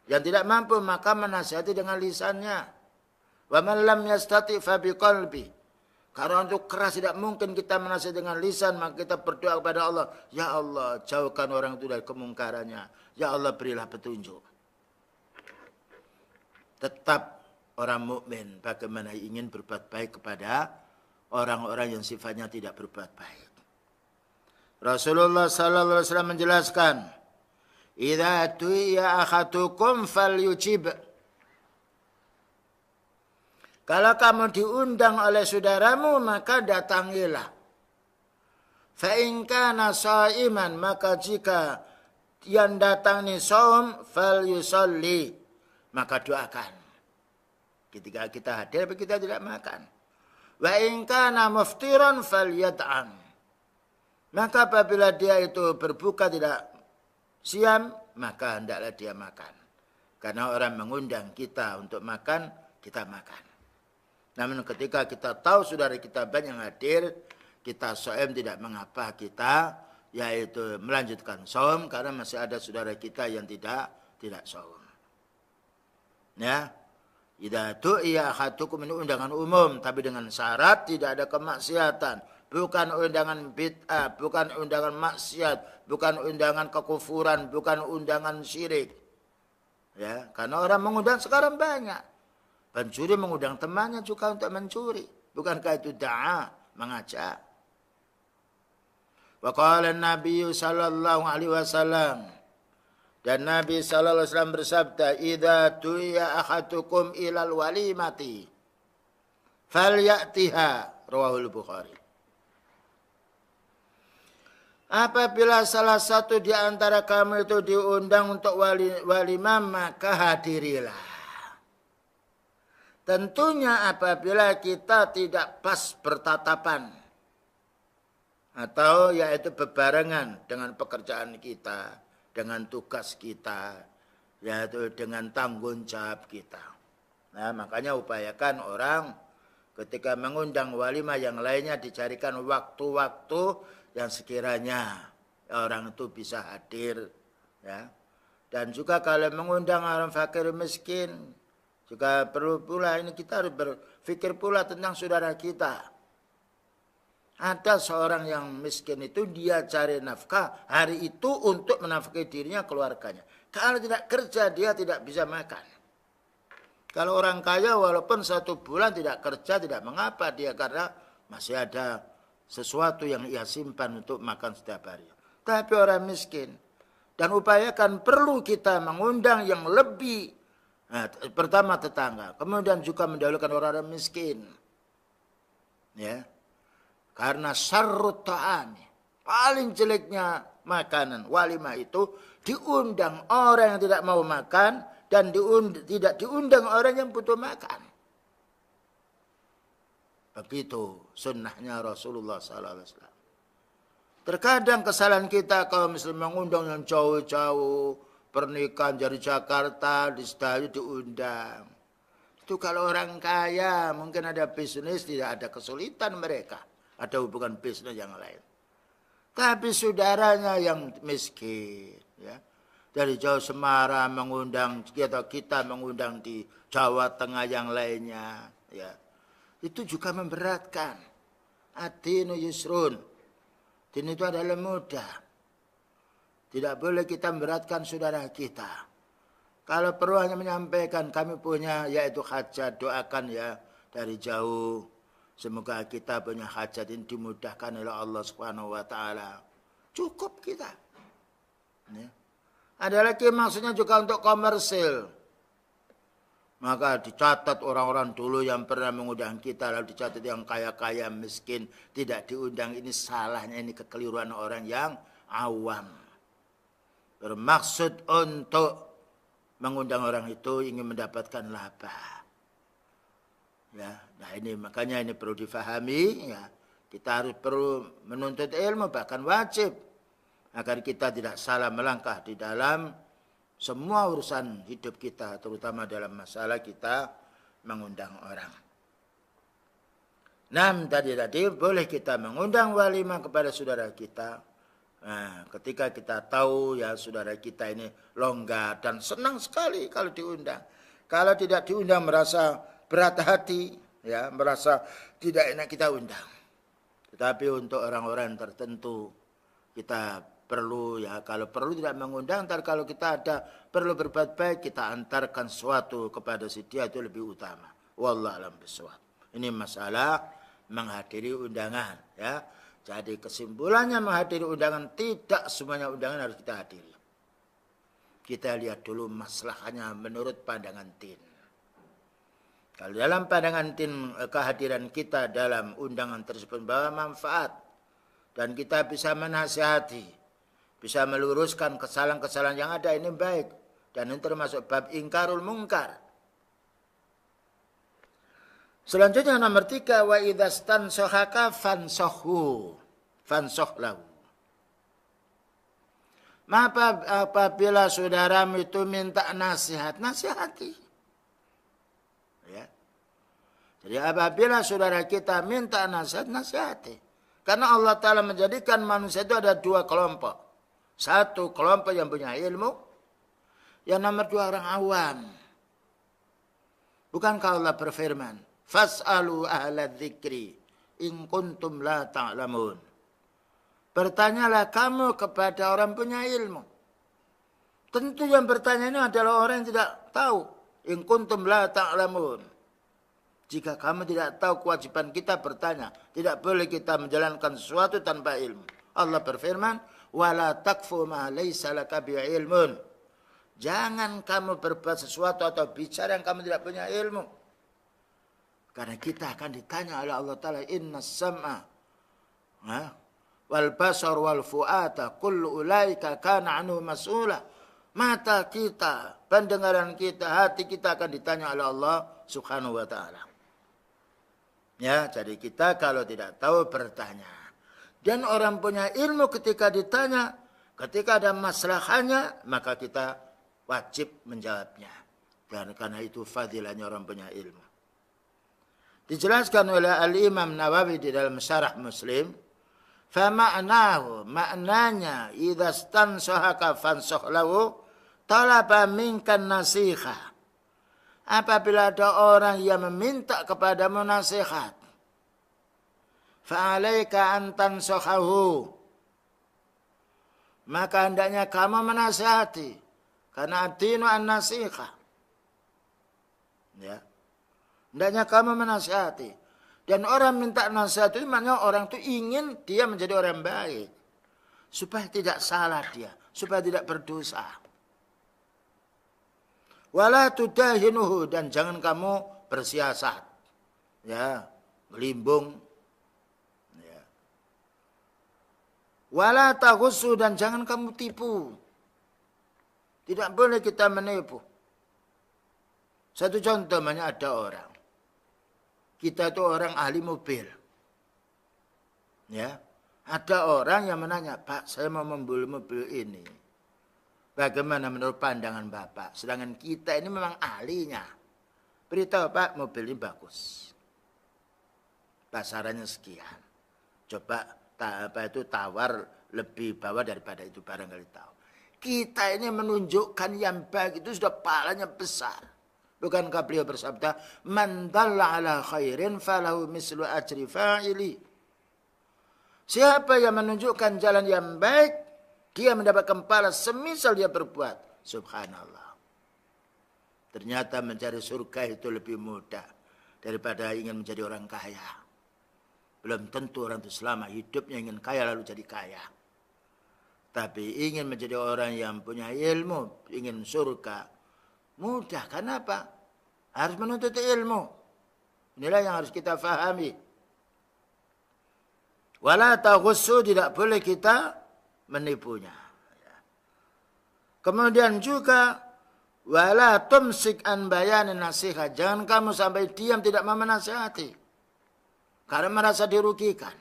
Yang tidak mampu maka menasihati dengan lisannya. Wa man lam yastati' fa biqalbi. Karena untuk keras tidak mungkin kita menasihati dengan lisan, maka kita berdoa kepada Allah, ya Allah, jauhkan orang itu dari kemungkarannya. Ya Allah, berilah petunjuk. Tetap orang mukmin bagaimana ingin berbuat baik kepada orang-orang yang sifatnya tidak berbuat baik. Rasulullah sallallahu alaihi wasallam menjelaskan, "Idza tu'iya ahadukum falyujib." Kalau kamu diundang oleh saudaramu, maka datangilah. Fa in kana shaiman, maka jika yang datang ni shaum, falyusalli, maka doakan. Ketika kita hadir, kita tidak makan. Wa in kana muftiran falyat'am. Maka apabila dia itu berbuka tidak siam, maka hendaklah dia makan. Karena orang mengundang kita untuk makan, kita makan. Namun ketika kita tahu saudara kita banyak yang hadir, kita shaum tidak mengapa kita yaitu melanjutkan shaum karena masih ada saudara kita yang tidak shaum. Ya. Idza tu'iya ahadukum, ini undangan umum tapi dengan syarat tidak ada kemaksiatan, bukan undangan bid'ah, bukan undangan maksiat, bukan undangan kekufuran, bukan undangan syirik. Ya, karena orang mengundang sekarang banyak. Pencuri mengundang temannya juga untuk mencuri. Bukankah itu da'a, mengajak? Wa qala Nabi sallallahu alaihi wasallam, dan Nabi sallallahu alaihi wasallam bersabda, "Idza tu'iya ahadukum ilal walimati falyatiha." Rawahul Bukhari. Apabila salah satu di antara kamu itu diundang untuk walimah, maka hadirilah. Tentunya apabila kita tidak pas bertatapan atau yaitu bebarengan dengan pekerjaan kita, dengan tugas kita, yaitu dengan tanggung jawab kita. Nah, makanya upayakan orang ketika mengundang walimah yang lainnya dicarikan waktu-waktu yang sekiranya orang itu bisa hadir, ya. Dan juga kalau mengundang orang fakir miskin, juga perlu pula ini kita harus berpikir pula tentang saudara kita. Ada seorang yang miskin itu dia cari nafkah hari itu untuk menafkahi dirinya, keluarganya. Kalau tidak kerja dia tidak bisa makan. Kalau orang kaya walaupun 1 bulan tidak kerja tidak mengapa dia, karena masih ada sesuatu yang ia simpan untuk makan setiap hari. Tapi orang miskin, dan upayakan perlu kita mengundang yang lebih. Nah, pertama tetangga, kemudian juga mendahulukan orang-orang miskin. Ya. Karena syarrut ta'ami, paling jeleknya makanan walimah itu diundang orang yang tidak mau makan dan tidak diundang orang yang butuh makan. Begitu sunnahnya Rasulullah SAW. Terkadang kesalahan kita kalau misalnya mengundang yang jauh-jauh, pernikahan dari Jakarta, di Sedayu diundang. Itu kalau orang kaya mungkin ada bisnis, tidak ada kesulitan mereka. Ada hubungan bisnis yang lain. Tapi saudaranya yang miskin, ya, dari Jawa Semarang mengundang, kita mengundang di Jawa Tengah yang lainnya, ya, itu juga memberatkan. Ad-dinu yusrun. Din itu adalah mudah. Tidak boleh kita memberatkan saudara kita. Kalau perlu hanya menyampaikan kami punya yaitu hajat, doakan ya dari jauh. Semoga kita punya hajat ini dimudahkan oleh Allah Subhanahu wa taala. Cukup kita. Ya. Ada lagi maksudnya juga untuk komersil. Maka dicatat orang-orang dulu yang pernah mengundang kita, lalu dicatat yang kaya-kaya miskin tidak diundang. Ini salahnya, ini kekeliruan orang yang awam. Bermaksud untuk mengundang orang itu ingin mendapatkan laba. Ya, nah ini makanya ini perlu difahami, ya. Kita harus perlu menuntut ilmu, bahkan wajib agar kita tidak salah melangkah di dalam semua urusan hidup kita, terutama dalam masalah kita mengundang orang. Tadi boleh kita mengundang walimah kepada saudara kita. Nah, ketika kita tahu ya saudara kita ini longgar dan senang sekali kalau diundang. Kalau tidak diundang merasa berat hati, ya merasa tidak enak kita undang. Tetapi untuk orang-orang tertentu kita perlu ya, kalau perlu tidak mengundang, ntar kalau kita ada perlu berbuat baik kita antarkan sesuatu kepada si dia, itu lebih utama. Wallahu a'lam bishawab. Ini masalah menghadiri undangan ya. Jadi kesimpulannya menghadiri undangan, tidak semuanya undangan harus kita hadiri. Kita lihat dulu masalahnya menurut pandangan tin. Kalau dalam pandangan tin kehadiran kita dalam undangan tersebut membawa manfaat dan kita bisa menasihati, bisa meluruskan kesalahan-kesalahan yang ada, ini baik. Dan ini termasuk bab ingkarul mungkar. Selanjutnya nomor 3, wa idzastan sohaka fansohu lahu. Maka apabila saudaramu itu minta nasihat, nasihati. Ya. Jadi apabila saudara kita minta nasihat, nasihati. Karena Allah Ta'ala menjadikan manusia itu ada 2 kelompok. Satu kelompok yang punya ilmu, yang nomor 2 orang awam. Bukankah Allah berfirman, fas'alu ahla dzikri in kuntum la ta'lamun. Bertanyalah kamu kepada orang punya ilmu. Tentu yang bertanya ini adalah orang yang tidak tahu. In kuntum la ta'lamun. Jika kamu tidak tahu, kewajiban kita bertanya. Tidak boleh kita menjalankan sesuatu tanpa ilmu. Allah berfirman, wala takfu ma laysa laka bi'ilmun. Jangan kamu berbuat sesuatu atau bicara yang kamu tidak punya ilmu. Karena kita akan ditanya oleh Allah Ta'ala, inna sam'a wal basar wal fu'ata kullu ulaika kana anhu mas'ula. Mata kita, pendengaran kita, hati kita akan ditanya oleh Allah Subhanahu wa Ta'ala. Ya, jadi kita kalau tidak tahu bertanya. Dan orang punya ilmu ketika ditanya, ketika ada masalahnya, maka kita wajib menjawabnya. Dan karena itu fadilahnya orang punya ilmu. Dijelaskan oleh Al-Imam Nawawi di dalam Syarah Muslim, fama'nahu, maknanya idza stansahaka fansah lahu talaba minkan nasiha. Apabila ada orang yang meminta kepadamu nasihat, fa'alaika an tansahahu, maka hendaknya kamu menasihati, karena ad-dinu an-nasiha. Ya. Hendaknya kamu menasihati. Dan orang minta nasihat itu maknanya orang itu ingin dia menjadi orang baik. Supaya tidak salah dia. Supaya tidak berdosa. Wala tudahinuhu, dan jangan kamu bersiasat. Ya, melimbung. Ya. Wala taghussu, dan jangan kamu tipu. Tidak boleh kita menipu. Satu contoh, ada orang. Kita itu orang ahli mobil. Ya. Ada orang yang menanya, Pak, saya mau membeli mobil ini. Bagaimana menurut pandangan Bapak? Sedangkan kita ini memang ahlinya. Beritahu, Pak, mobil ini bagus. Pasarannya sekian. Coba tawar lebih bawah daripada itu, barangkali tahu. Kita ini menunjukkan yang baik itu sudah pahalanya besar. Bukankah beliau bersabda, man dalla ala khairin falahu mislu ajri fa'ili. Siapa yang menunjukkan jalan yang baik, dia mendapatkan pahala semisal dia berbuat. Subhanallah. Ternyata mencari surga itu lebih mudah daripada ingin menjadi orang kaya. Belum tentu orang itu selama hidupnya ingin kaya lalu jadi kaya. Tapi ingin menjadi orang yang punya ilmu, ingin surga, mudah. Kenapa? Harus menuntut ilmu. Inilah yang harus kita fahami. Wala taghussu, tidak boleh kita menipunya. Kemudian juga wala tumsik an bayanin nasihat. Jangan kamu sampai diam tidak mau menasihati. Karena merasa dirugikan.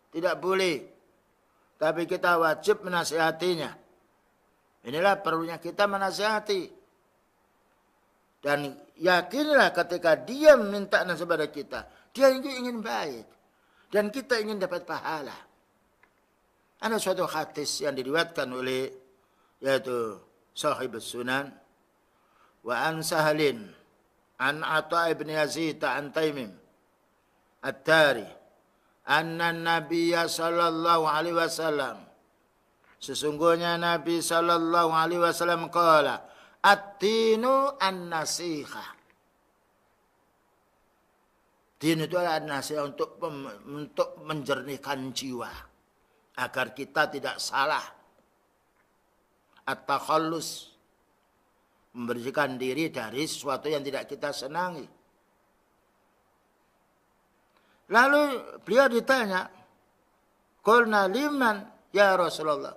Tidak boleh. tapi kita wajib menasihatinya. Inilah perlunya kita menasihati. Dan yakinlah ketika dia meminta nasihat kepada kita, dia ingin baik. Dan kita ingin dapat pahala. Ada suatu hadis yang diriwayatkan oleh yaitu Sahib Sunan wa an Sahalin an Atha ibn Yazid an Taimim At-Tari anna Nabiyya sallallahu alaihi wasallam, sesungguhnya Nabi sallallahu alaihi wasallam qala at-tinu an-nasiha. Din itu adalah nasihat untuk menjernihkan jiwa agar kita tidak salah. At-takhallus, membersihkan diri dari sesuatu yang tidak kita senangi. Lalu beliau ditanya, qulna liman ya Rasulullah?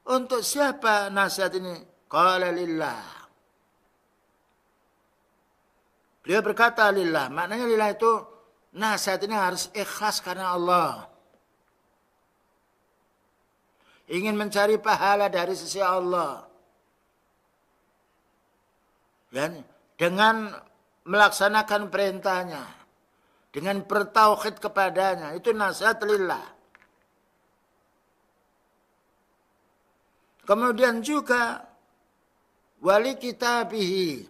Untuk siapa nasihat ini? Qala lillah. Beliau berkata lillah. Maknanya lillah itu nasihat ini harus ikhlas karena Allah. Ingin mencari pahala dari sisi Allah. Ya, dengan melaksanakan perintahnya. Dengan bertauhid kepadanya. Itu nasihat lillah. Kemudian juga wali kitabihi.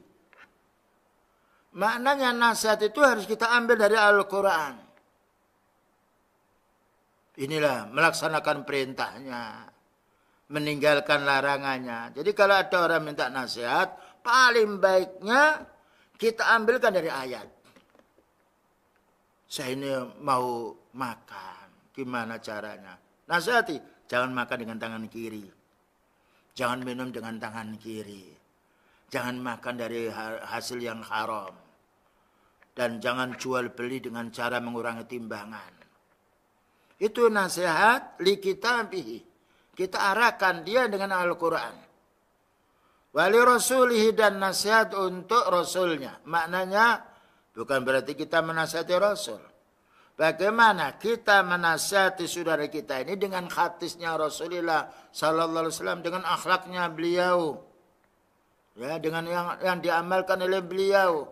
Maknanya nasihat itu harus kita ambil dari Al-Quran. Inilah melaksanakan perintahnya. Meninggalkan larangannya. Jadi kalau ada orang minta nasihat, paling baiknya kita ambilkan dari ayat. Saya ini mau makan. Gimana caranya? Nasihati. Jangan makan dengan tangan kiri. Jangan minum dengan tangan kiri. Jangan makan dari hasil yang haram. Dan jangan jual beli dengan cara mengurangi timbangan. Itu nasihat li kitabihi. Kita arahkan dia dengan Al-Quran. Wali rasulihi, dan nasihat untuk rasulnya. Maknanya bukan berarti kita menasihati rasul. Bagaimana kita menasihati saudara kita ini dengan hadisnya Rasulullah sallallahu alaihi wasallam, dengan akhlaknya beliau. Ya, dengan yang diamalkan oleh beliau.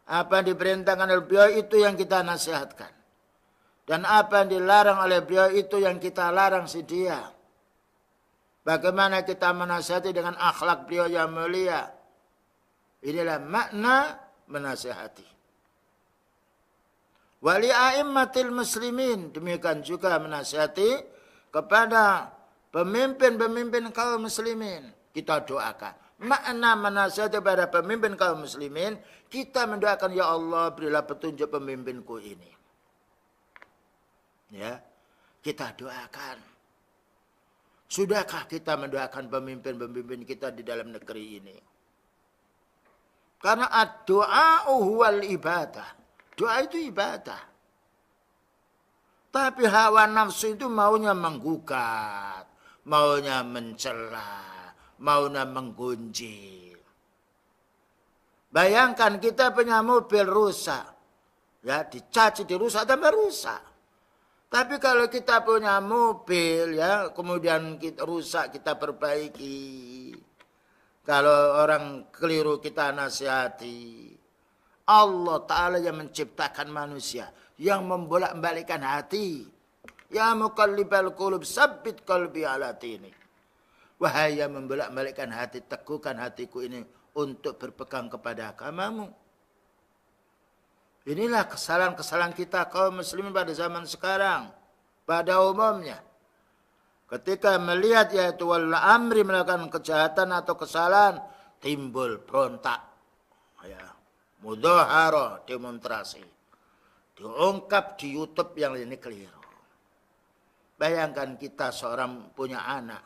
Apa yang diperintahkan oleh beliau itu yang kita nasihatkan. Dan apa yang dilarang oleh beliau itu yang kita larang si dia. Bagaimana kita menasihati dengan akhlak beliau yang mulia. Inilah makna menasihati. Wali a'immatil muslimin, demikian juga menasihati kepada pemimpin-pemimpin kaum muslimin. Kita doakan. Makna menasihati kepada pemimpin kaum muslimin, kita mendoakan, ya Allah berilah petunjuk pemimpinku ini. Ya, kita doakan. Sudahkah kita mendoakan pemimpin-pemimpin kita di dalam negeri ini? Karena ad-du'a huwal ibadah. Doa itu ibadah. Tapi hawa nafsu itu maunya menggugat, maunya mencela, maunya menggunjing. Bayangkan kita punya mobil rusak. Ya, dicaci, dirusak, tambah rusak. Tapi kalau kita punya mobil, ya, kemudian kita rusak, kita perbaiki. Kalau orang keliru, kita nasihati. Allah Ta'ala yang menciptakan manusia, yang membolak-balikkan hati. Ya muqallibal qulub, sabbit qalbi ala dini. Wahai yang membolak-balikkan hati, teguhkan hatiku ini untuk berpegang kepada agamamu. Inilah kesalahan-kesalahan kita kaum muslimin pada zaman sekarang. Pada umumnya. Ketika melihat yaitu wal amri melakukan kejahatan atau kesalahan, timbul berontak. Ya. Mudahara, demonstrasi. Diungkap di YouTube yang ini keliru. Bayangkan kita seorang punya anak.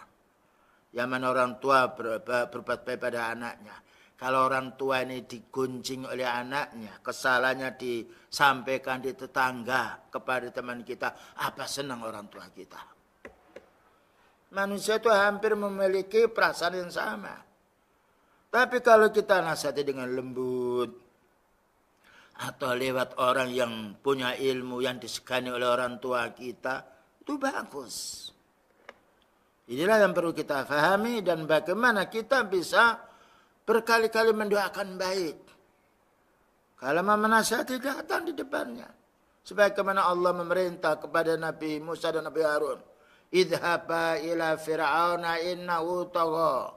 Yang mana orang tua berbuat baik pada anaknya. Kalau orang tua ini digunjing oleh anaknya, kesalahannya disampaikan di tetangga kepada teman kita, apa senang orang tua kita? Manusia itu hampir memiliki perasaan yang sama. Tapi kalau kita nasihati dengan lembut, atau lewat orang yang punya ilmu yang disegani oleh orang tua kita, itu bagus. Inilah yang perlu kita fahami dan bagaimana kita bisa berkali-kali mendoakan baik. Kalau mau menasihati, datang di depannya. Sebagaimana Allah memerintah kepada Nabi Musa dan Nabi Harun. Idhaba ila fir'auna innahu tagha.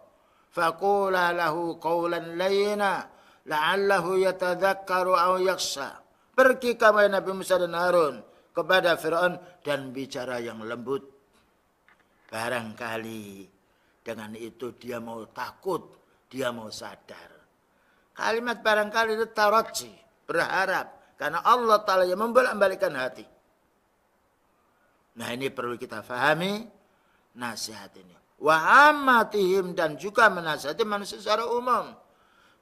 Faqula lahu qawlan layyina. La'allahu yatadhakkaru aw yakhsha. Pergi kamu Nabi Musa dan Harun kepada Fir'aun dan bicara yang lembut. Barangkali dengan itu dia mau takut, dia mau sadar. Kalimat barangkali itu taraji, berharap. Karena Allah Ta'ala yang membolak-balikkan hati. Nah ini perlu kita fahami nasihat ini. Wa ammatihim dan juga menasihati manusia secara umum.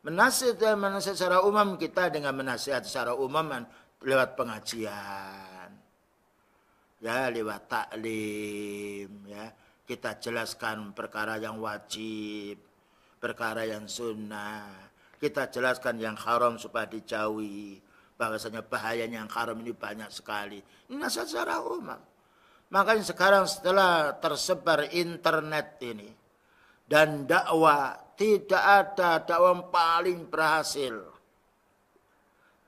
Menasihati manusia secara umum kita dengan menasihati secara umum lewat pengajian. Ya lewat taklim. Ya. Kita jelaskan perkara yang wajib. Perkara yang sunnah. Kita jelaskan yang haram supaya dijauhi. Bahwasanya bahayanya yang haram ini banyak sekali. Ini nasihat secara umum. Makanya sekarang setelah tersebar internet ini. Dan dakwah, tidak ada dakwah yang paling berhasil.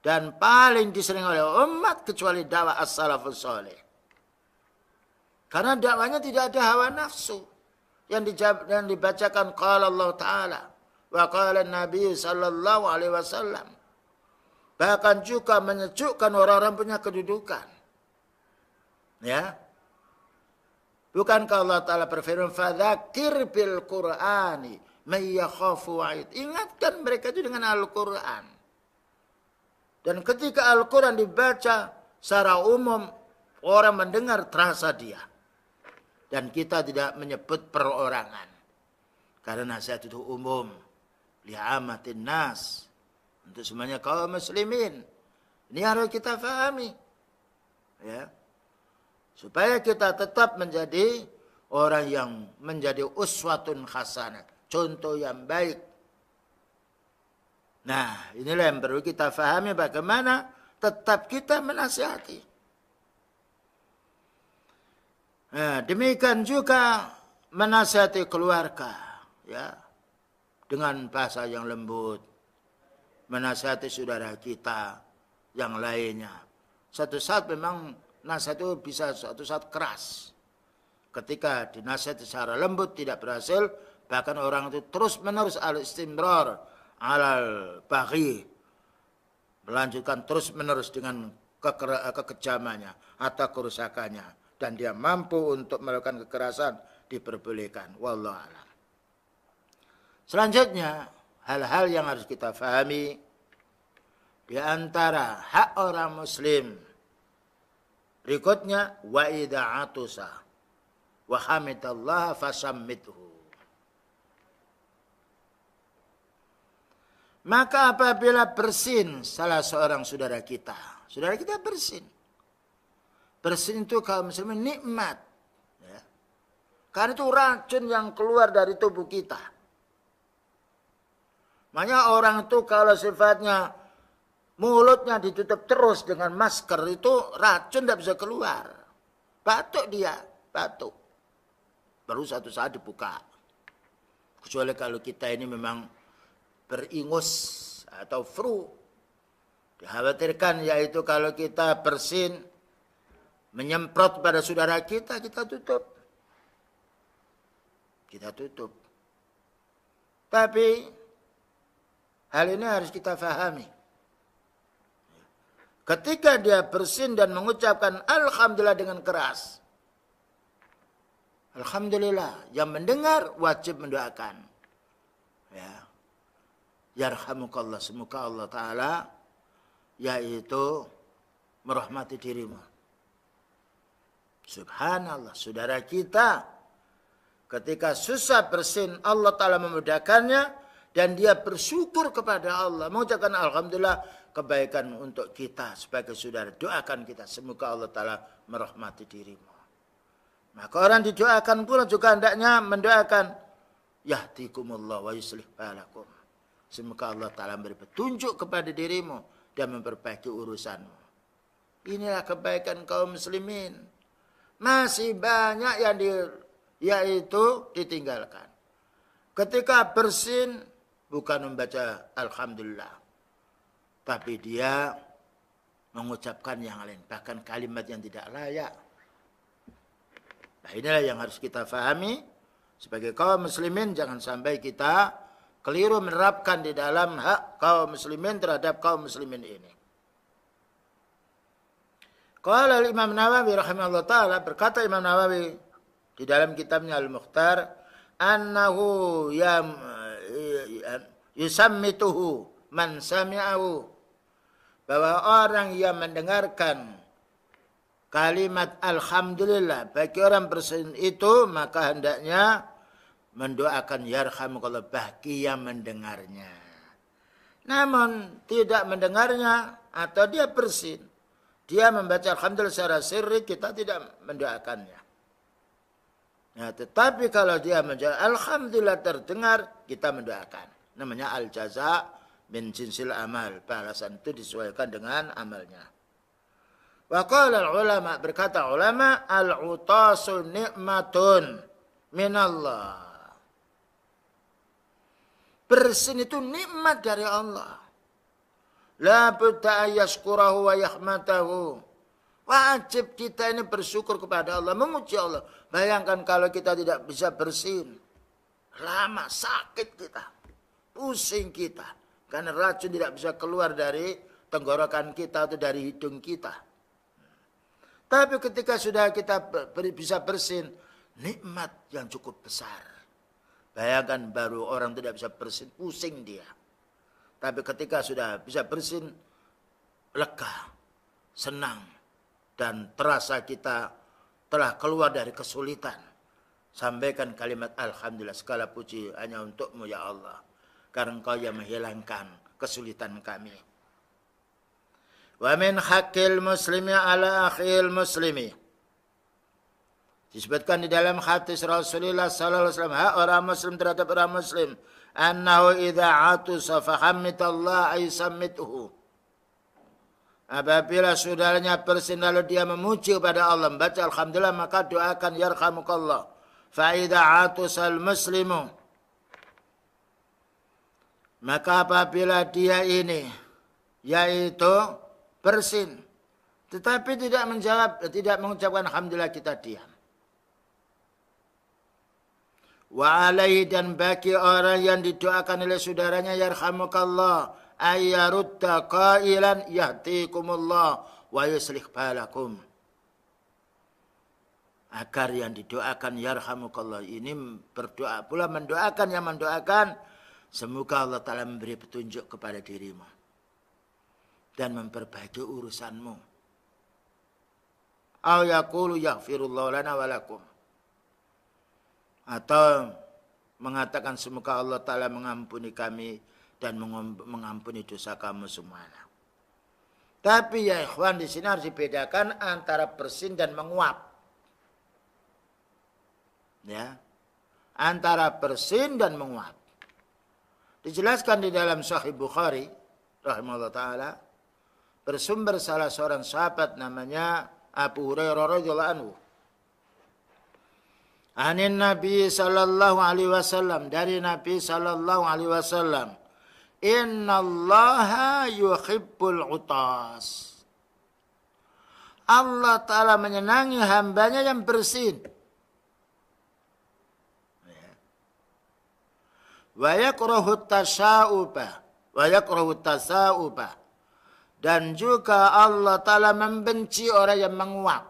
Dan paling disering oleh umat kecuali dakwah as-salafus salih. Karena dakwanya tidak ada hawa nafsu. Yang dibacakan qala Allah Ta'ala. Wa qala Nabi sallallahu alaihi wasallam. Bahkan juga menyejukkan orang-orang punya kedudukan. Ya. Bukankah Allah Ta'ala berfirman, fadzakir bil Qur'ani may yakhafu wa'id. Ingatkan mereka itu dengan Al-Quran. Dan ketika Al-Quran dibaca secara umum, orang mendengar terasa dia. Dan kita tidak menyebut perorangan. Karena nasihat itu umum. Li'amatin nas. Untuk semuanya kaum muslimin. Ini harus kita fahami. Ya. Supaya kita tetap menjadi orang yang menjadi uswatun hasanah. Contoh yang baik. Nah, inilah yang perlu kita fahami bagaimana tetap kita menasihati. Nah, demikian juga menasihati keluarga. Ya, dengan bahasa yang lembut. Menasihati saudara kita yang lainnya. Satu saat memang nasihat itu bisa suatu saat keras. Ketika dinasihati secara lembut tidak berhasil, bahkan orang itu terus menerus al-istimrar alal baghi, melanjutkan terus menerus dengan kekejamannya atau kerusakannya, dan dia mampu untuk melakukan kekerasan diperbolehkan. Wallahu a'lam. Selanjutnya hal-hal yang harus kita fahami di antara hak orang muslim. Berikutnya, wa idza atusa wa hamidallah fasammithu. Maka apabila bersin salah seorang saudara kita bersin. Bersin itu kaum muslimin nikmat. Ya. Karena itu racun yang keluar dari tubuh kita. Makanya orang itu kalau sifatnya mulutnya ditutup terus dengan masker itu racun tidak bisa keluar. Batuk dia, batuk. Baru satu saat dibuka. Kecuali kalau kita ini memang beringus atau flu. Dikhawatirkan yaitu kalau kita bersin, menyemprot pada saudara kita tutup. Kita tutup. Tapi hal ini harus kita fahami. Ketika dia bersin dan mengucapkan alhamdulillah dengan keras. Alhamdulillah, yang mendengar wajib mendoakan. Ya. Yarhamukallah, semoga Allah Ta'ala yaitu merahmati dirimu. Subhanallah, saudara kita ketika susah bersin Allah Ta'ala memudahkannya dan dia bersyukur kepada Allah, mengucapkan alhamdulillah, kebaikan untuk kita sebagai saudara. Doakan kita, semoga Allah Ta'ala merahmati dirimu. Maka orang didoakan pula juga hendaknya mendoakan yahdikumullah wa yuslih balakum. Semoga Allah Ta'ala memberi petunjuk kepada dirimu dan memperbaiki urusanmu. Inilah kebaikan kaum muslimin. Masih banyak yang yaitu ditinggalkan. Ketika bersin bukan membaca alhamdulillah, tapi dia mengucapkan yang lain, bahkan kalimat yang tidak layak. Nah, inilah yang harus kita fahami sebagai kaum muslimin, jangan sampai kita keliru menerapkan di dalam hak kaum muslimin terhadap kaum muslimin ini. Qala Imam Nawawi rahimahullah taala, berkata Imam Nawawi di dalam kitabnya Al-Mukhtar, annahu yusammituhu man sami'ahu, bahwa orang yang mendengarkan kalimat alhamdulillah bagi orang bersin itu, maka hendaknya mendoakan yarhamukallah bagi yang mendengarnya. Namun tidak mendengarnya atau dia bersin, dia membaca alhamdulillah secara sirri, kita tidak mendoakannya. Nah, tetapi kalau dia menjawab alhamdulillah terdengar, kita mendoakan. Namanya al-jaza min jinsil amal. Balasan itu disesuaikan dengan amalnya. Wa qala ulama, berkata ulama, al-utasu ni'matun minallah. Bersin itu nikmat dari Allah. La budda yashkurahu wa yahmatahu. Wajib kita ini bersyukur kepada Allah, memuji Allah. Bayangkan kalau kita tidak bisa bersin, lama sakit kita, pusing kita, karena racun tidak bisa keluar dari tenggorokan kita atau dari hidung kita. Tapi ketika sudah kita bisa bersin, nikmat yang cukup besar. Bayangkan baru orang tidak bisa bersin, pusing dia. Tapi ketika sudah bisa bersin, lega, senang, dan terasa kita telah keluar dari kesulitan. Sampaikan kalimat alhamdulillah, segala puji hanya untukmu ya Allah, karena Engkau yang menghilangkan kesulitan kami. Wa min haqqil muslimi ala akhil muslimi, disebutkan di dalam hadis Rasulullah sallallahu alaihi wasallam, hak orang muslim terhadap orang muslim, annahu idza atusa fahamidallah ay sammithu. Apabila saudaranya bersin lalu dia memuji kepada Allah, membaca alhamdulillah, maka doakan yarhamukallah. Fa idza atusal muslimu, maka apabila dia ini yaitu bersin tetapi tidak menjawab, tidak mengucapkan alhamdulillah, kita diam. Wa alaihi, dan bagi orang yang didoakan oleh saudaranya yarhamukallah, ayyarudda qailan yahtikumullah wa yuslih balakum, agar yang didoakan yarhamukallah ini berdoa pula mendoakan yang mendoakan, semoga Allah Ta'ala memberi petunjuk kepada dirimu dan memperbaiki urusanmu. Aw yaqulu yaghfirullahu lana wa lakum, atau mengatakan semoga Allah Ta'ala mengampuni kami dan mengampuni dosa kamu semuanya. Tapi ya ikhwan, di sini harus dibedakan antara bersin dan menguap. Ya, antara bersin dan menguap. Dijelaskan di dalam Sahih Bukhari rahimahullah taala, bersumber salah seorang sahabat namanya Abu Hurairah radhiyallahu anhu. Anin Nabi sallallahu alaihi wasallam, dari Nabi sallallahu alaihi wasallam, innallaha yuhibbul utas. Allah Ta'ala menyenangi hambanya yang bersin. Wa yakrahu tasa'uba. Dan juga Allah Ta'ala membenci orang yang menguap.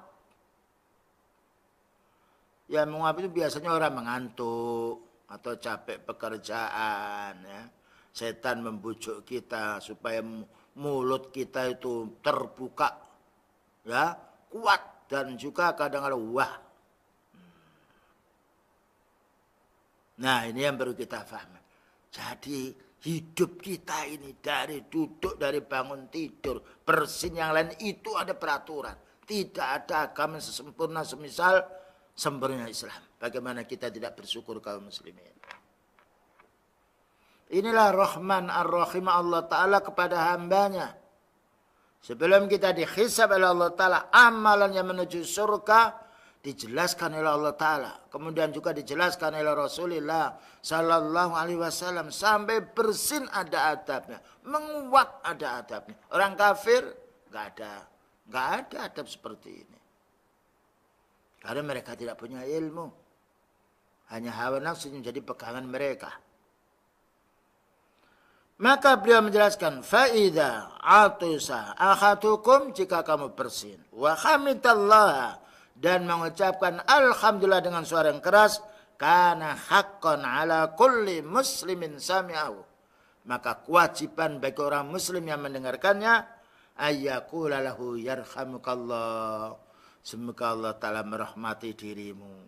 Yang menguap itu biasanya orang mengantuk atau capek pekerjaan, ya. Setan membujuk kita supaya mulut kita itu terbuka, ya, kuat, dan juga kadang-kadang wah. Nah, ini yang perlu kita pahami. Jadi hidup kita ini dari duduk, dari bangun tidur, bersin, yang lain itu ada peraturan. Tidak ada agama sesempurna semisal sempurna Islam. Bagaimana kita tidak bersyukur kaum muslimin? Inilah Rahman Ar-Rahim Allah Ta'ala kepada hambanya. Sebelum kita dihisab oleh Allah Ta'ala, amalan yang menuju surga dijelaskan oleh Allah Ta'ala, kemudian juga dijelaskan oleh Rasulullah Sallallahu Alaihi Wasallam, sampai bersin ada adabnya, menguap ada adabnya. Orang kafir nggak ada adab seperti ini, karena mereka tidak punya ilmu, hanya hawa nafsu menjadi pegangan mereka. Maka beliau menjelaskan, faida atusa ahadukum, jika kamu bersin, wa hamidallah, dan mengucapkan alhamdulillah dengan suara yang keras, kana haqqan ala kulli muslimin sami'ahu, maka kewajiban bagi orang muslim yang mendengarkannya, ayyaqula lahu yarhamukallah, semoga Allah Ta'ala merahmati dirimu,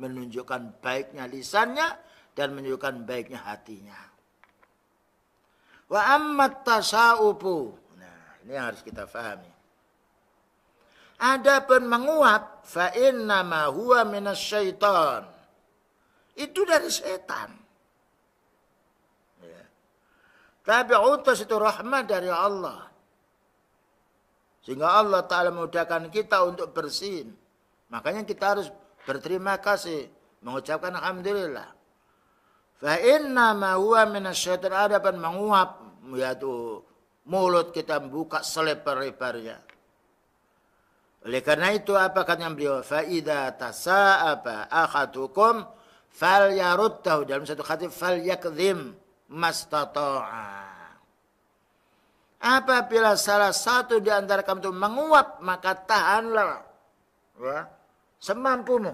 menunjukkan baiknya lisannya dan menunjukkan baiknya hatinya. Wa ammat tasaubu, nah ini yang harus kita fahami. Adapun menguap, fa innama huwa minasyaitan, itu dari setan. Ya. Tapi utus itu rahmat dari Allah, sehingga Allah Ta'ala memudahkan kita untuk bersin. Makanya kita harus berterima kasih, mengucapkan alhamdulillah. Fa innama huwa minasyaitan, adapun menguap, yaitu mulut kita buka selebar-lebarnya. Oleh karena itu apa kata beliau? Fa idza tasa'aba ahadukum falyaruddahu, dalam satu hadis falyakdzim mastata'a. Apabila salah satu di antara kamu itu menguap, maka tahanlah, ya, semampumu.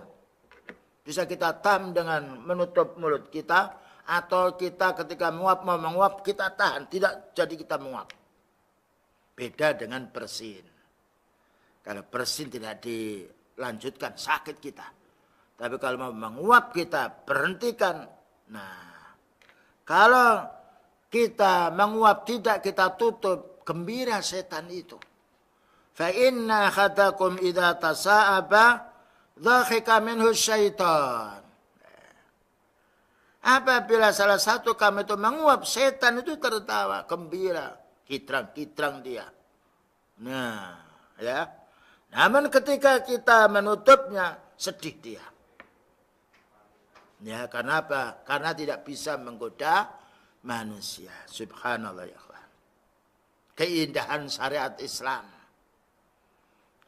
Bisa kita tahan dengan menutup mulut kita, atau kita ketika menguap, mau menguap kita tahan, tidak jadi kita menguap. Beda dengan bersin. Kalau bersin tidak dilanjutkan, sakit kita. Tapi kalau mau menguap kita berhentikan. Nah, kalau kita menguap tidak kita tutup, gembira setan itu. Fa inna ahadakum idza tasa'aba dhahika minhu syaitan. Apabila salah satu kami itu menguap, setan itu tertawa, gembira, kitrang-kitrang dia. Nah, ya. Namun ketika kita menutupnya, sedih dia. Ya, karena apa? Karena tidak bisa menggoda manusia. Subhanallah ya Allah. Keindahan syariat Islam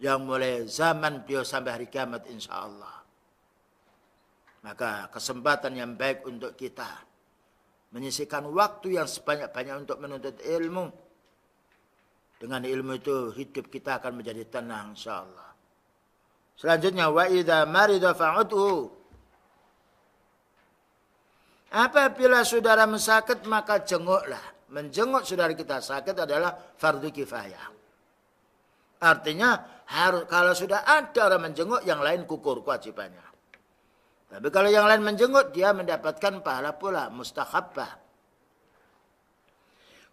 yang mulai zaman beliau sampai hari kiamat insya Allah. Maka kesempatan yang baik untuk kita menyisihkan waktu yang sebanyak-banyak untuk menuntut ilmu. Dengan ilmu itu hidup kita akan menjadi tenang insyaallah. Selanjutnya, wa idza marida fa'udhu, apabila saudara sakit maka jenguklah. Menjenguk saudara kita sakit adalah fardu kifayah. Artinya harus, kalau sudah ada orang menjenguk, yang lain gugur kewajibannya. Tapi kalau yang lain menjenguk, dia mendapatkan pahala pula, mustahabbah.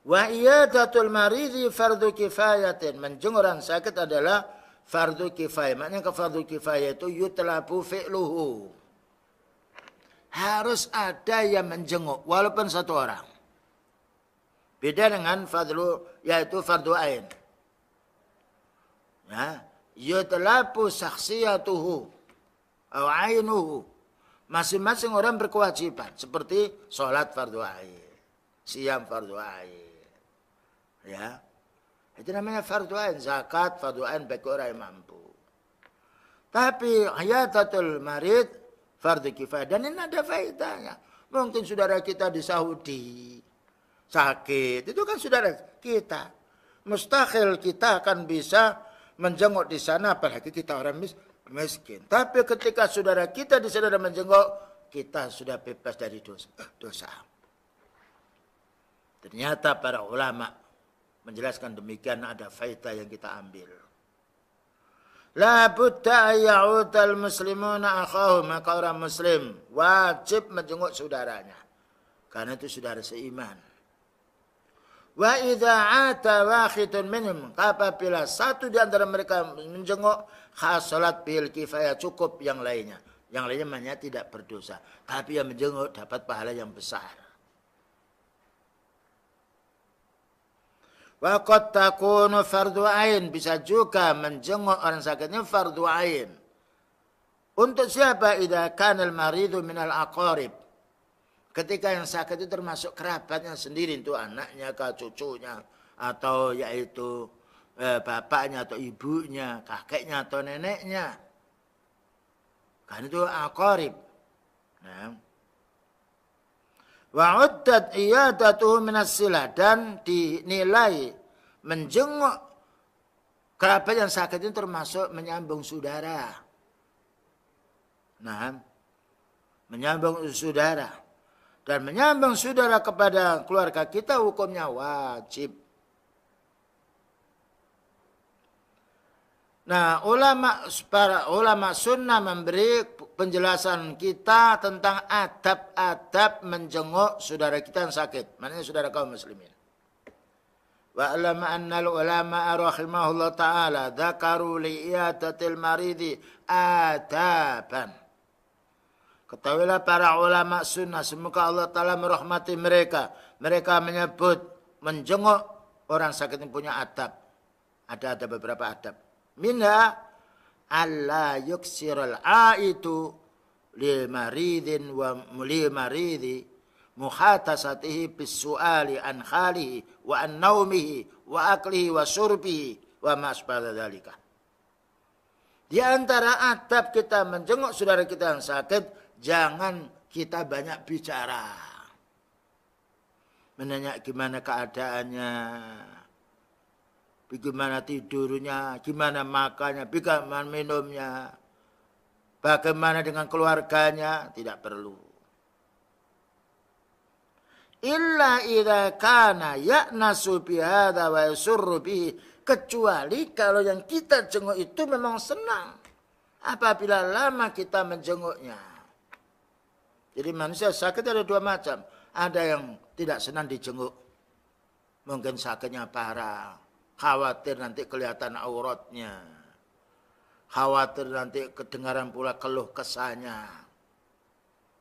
Wa iyadatul maridi fardu kifayatin, menjenguk orang sakit adalah fardu kifayah. Maknanya ke fardu kifayah itu yutlabu fi'luhu, harus ada yang menjenguk walaupun satu orang. Beda dengan fardhu, yaitu fardu ain. Ya, yutlabu syakhsiyatuhu atau ainuhu, masing-masing orang berkewajiban, seperti sholat fardu ain, siam fardu ain. Ya, itu namanya fardu ain. Zakat fardu ain bagi orang yang mampu. Tapi hayatatul marid fardu kifayah, dan ini ada faedahnya. Mungkin saudara kita di Saudi sakit, itu kan saudara kita. Mustahil kita akan bisa menjenguk di sana, apalagi kita orang miskin. Tapi ketika saudara kita di sana menjenguk, kita sudah bebas dari dosa. Ternyata para ulama menjelaskan demikian, ada faedah yang kita ambil. La budda ayya'udal muslimuna akhahum, maka orang muslim wajib menjenguk saudaranya, karena itu saudara seiman. Wa idza 'ata wahidun minhum, apabila satu di antara mereka menjenguk, khasalat bil kifayah, cukup yang lainnya. Yang lainnya tidak berdosa, tapi yang menjenguk dapat pahala yang besar. Wa qad takunu fardhu ain, bisa juga menjenguk orang sakitnya fardhu ain. Untuk siapa? Idza kana al-maridu minal aqarib. Ketika yang sakit itu termasuk kerabatnya sendiri, itu anaknya, cucunya, atau yaitu bapaknya atau ibunya, kakeknya atau neneknya. Kan itu aqarib. Nah. Wa uddat iyadatuhu minas silah, dan dinilai menjenguk kerabat yang sakit itu termasuk menyambung saudara. Nah, menyambung saudara. Dan menyambung saudara kepada keluarga kita hukumnya wajib. Nah, para ulama sunnah memberi penjelasan kita tentang adab-adab menjenguk saudara kita yang sakit. Maknanya saudara kaum muslimin. Wa alama annal ulama rahimahullah ta'ala dzakaru li'iyadatil maridi adaban. Ketahuilah para ulama sunnah, semoga Allah Ta'ala merahmati mereka. Mereka menyebut menjenguk orang sakit yang punya adab. Ada beberapa adab. Minha alla yuksiral aitu li maridin wa li maridi muhatasatihi bis suali an khalihi wa an naumihi wa aklihi wa surbihi wa ma asbada dzalika. Di antara adab kita menjenguk saudara kita yang sakit, jangan kita banyak bicara. Menanya gimana keadaannya, bagaimana tidurnya, gimana makannya, bagaimana minumnya, bagaimana dengan keluarganya, tidak perlu. Illa idza kana ya'nasu bihadza wa yasurru bihi, kecuali kalau yang kita jenguk itu memang senang apabila lama kita menjenguknya. Jadi manusia sakit ada dua macam. Ada yang tidak senang dijenguk, mungkin sakitnya parah, khawatir nanti kelihatan auratnya, khawatir nanti kedengaran pula keluh kesahnya.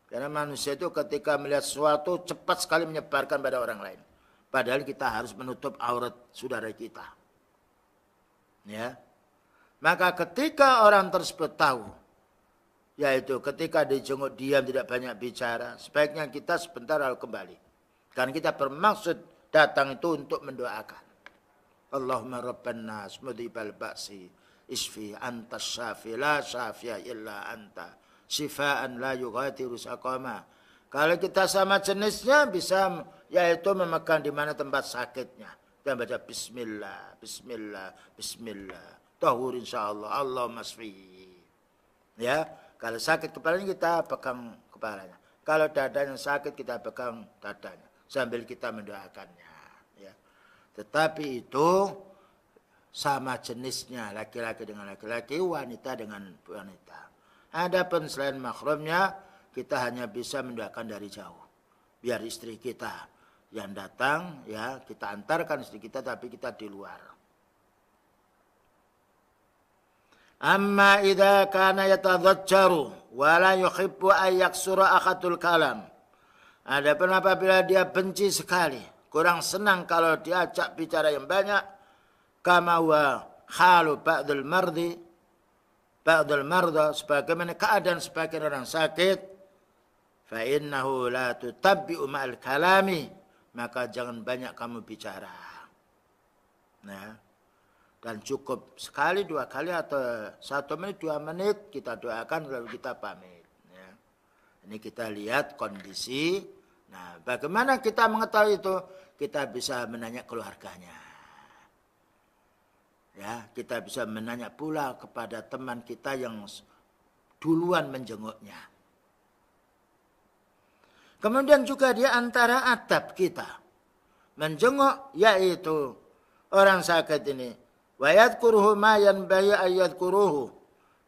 Karena manusia itu ketika melihat sesuatu cepat sekali menyebarkan pada orang lain. Padahal kita harus menutup aurat saudara kita. Ya, maka ketika orang tersebut tahu, yaitu ketika dijenguk diam tidak banyak bicara, sebaiknya kita sebentar lalu kembali. Karena kita bermaksud datang itu untuk mendoakan. Allahumma rabban nas mudhibal ba'si isfi anta syafi la syafi'a illa anta sifaan la yughadiru saqama. Kalau kita sama jenisnya bisa yaitu memegang di mana tempat sakitnya. Kita baca bismillah, bismillah, bismillah. Tahur insyaallah, Allahumma sfi. Ya, kalau sakit kepalanya kita pegang kepalanya. Kalau dadanya sakit kita pegang dadanya sambil kita mendoakannya. Ya. Tetapi itu sama jenisnya, laki-laki dengan laki-laki, wanita dengan wanita. Adapun selain mahramnya, kita hanya bisa mendoakan dari jauh. Biar istri kita yang datang, ya kita antarkan istri kita, tapi kita di luar. Amma idza kana yatadhajjaru wa la yuhibbu an yaksura akhatul kalam. Adapun apabila dia benci sekali, kurang senang kalau diajak bicara yang banyak, kama wa halu ba'dul marda, sebagaimana keadaan sebagian orang sakit, fa innahu la tutabbi'u ma'al kalami, maka jangan banyak kamu bicara. Nah, dan cukup sekali, dua kali, atau 1 menit, 2 menit kita doakan lalu kita pamit. Ya. Ini kita lihat kondisi. Nah, bagaimana kita mengetahui itu? Kita bisa menanya keluarganya. Ya, kita bisa menanya pula kepada teman kita yang duluan menjenguknya. Kemudian juga di antara adab kita menjenguk yaitu orang sakit ini, wa yadhkuruhu ma yanbaghi ay yadhkuruhu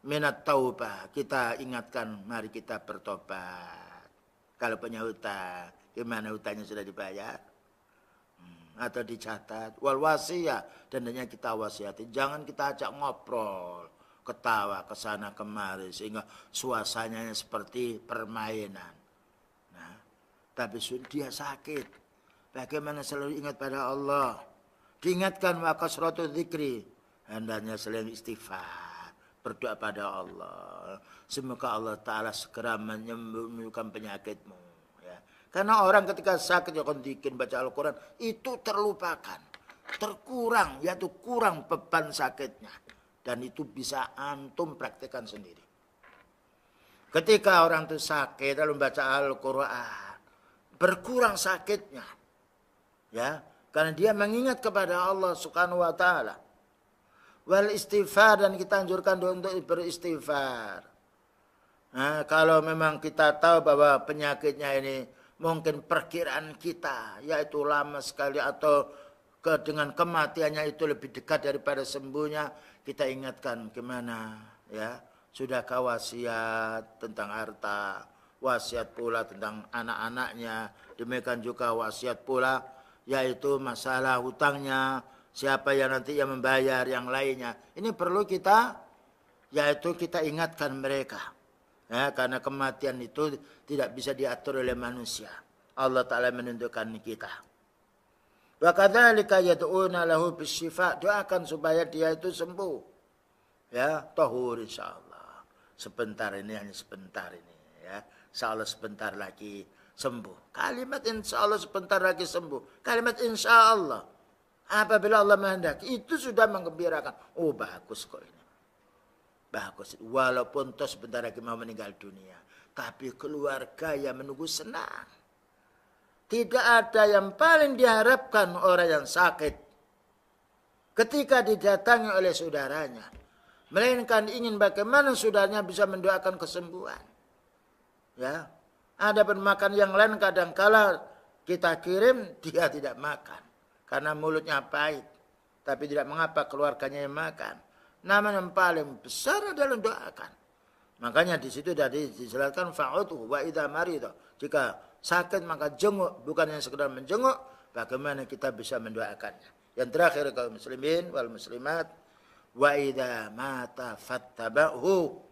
minat taubah. Kita ingatkan, mari kita bertobat. Kalau punya hutang, gimana hutangnya sudah dibayar? Atau dicatat. Wal wasiyah, dan hanya kita wasiati. Jangan kita ajak ngobrol, ketawa kesana kemari sehingga suasananya seperti permainan. Nah, tapi dia sakit. Bagaimana selalu ingat pada Allah? Diingatkan wa kasratu dzikri, hendaknya selalu istighfar. Berdoa pada Allah. Semoga Allah Ta'ala segera menyembuhkan penyakitmu. Ya. Karena orang ketika sakit, ya kan bikin baca Al-Quran, itu terlupakan. Terkurang, yaitu kurang beban sakitnya. Dan itu bisa antum praktekkan sendiri. Ketika orang itu sakit, lalu baca Al-Quran, berkurang sakitnya. Ya, karena dia mengingat kepada Allah Subhanahu wa Ta'ala. Wal istighfar, dan kita anjurkan untuk beristighfar. Nah, kalau memang kita tahu bahwa penyakitnya ini mungkin perkiraan kita, yaitu lama sekali atau dengan kematiannya itu lebih dekat daripada sembuhnya, kita ingatkan gimana, ya, sudahkah wasiat tentang harta, wasiat pula tentang anak-anaknya, demikian juga wasiat pula yaitu masalah hutangnya, siapa yang nanti yang membayar, yang lainnya. Ini perlu kita, yaitu kita ingatkan mereka. Ya, karena kematian itu tidak bisa diatur oleh manusia. Allah Ta'ala menentukan kita. Wa kadzalika yad'una lahu bisyifa, doakan supaya dia itu sembuh. Ya, tahur insyaallah. Sebentar ini, hanya sebentar ini, ya. Insyaallah sebentar lagi sembuh. Kalimat insyaallah sebentar lagi sembuh. Kalimat insyaallah apabila Allah menghendaki, itu sudah menggembirakan. Oh, bagus kok ini. Bagus. Walaupun toh sebentar lagi mau meninggal dunia, tapi keluarga yang menunggu senang. Tidak ada yang paling diharapkan orang yang sakit ketika didatangi oleh saudaranya, melainkan ingin bagaimana saudaranya bisa mendoakan kesembuhan. Ya, ada makan yang lain kadangkala kita kirim, dia tidak makan karena mulutnya pahit, tapi tidak mengapa keluarganya yang makan. Nama yang paling besar adalah doakan. Makanya di situ tadi dijelaskan fa'udhu wa idza maridha. Jika sakit maka jenguk, bukan yang sekedar menjenguk, bagaimana kita bisa mendoakannya. Yang terakhir kaum muslimin wal muslimat, wa idza mata fattabahu.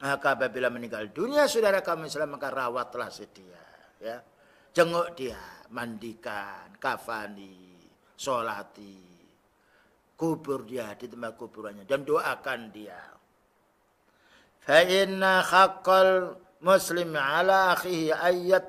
Maka apabila meninggal dunia saudara kaum Islam, maka rawatlah sedia, ya. Jenguk dia, mandikan, kafani, sholati, kubur dia di tempat kuburannya dan doakan dia. Fa inna haqqal muslim ala akhihi ayat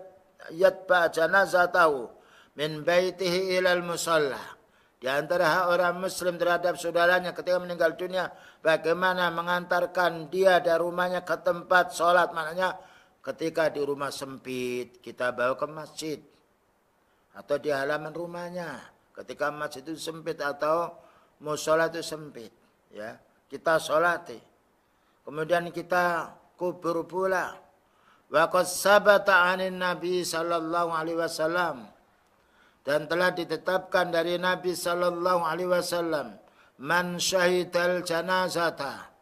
yatba janazatahu min baitihi ila al-musalla. Di antara hak orang muslim terhadap saudaranya ketika meninggal dunia, bagaimana mengantarkan dia dari rumahnya ke tempat sholat. Maknanya ketika di rumah sempit, kita bawa ke masjid atau di halaman rumahnya. Ketika masjid itu sempit atau mushola itu sempit, ya, kita sholati, kemudian kita kubur pula. Wa qad sabata 'anin Nabi sallallahu alaihi wasallam, dan telah ditetapkan dari Nabi sallallahu alaihi wasallam, man syahidal janazata,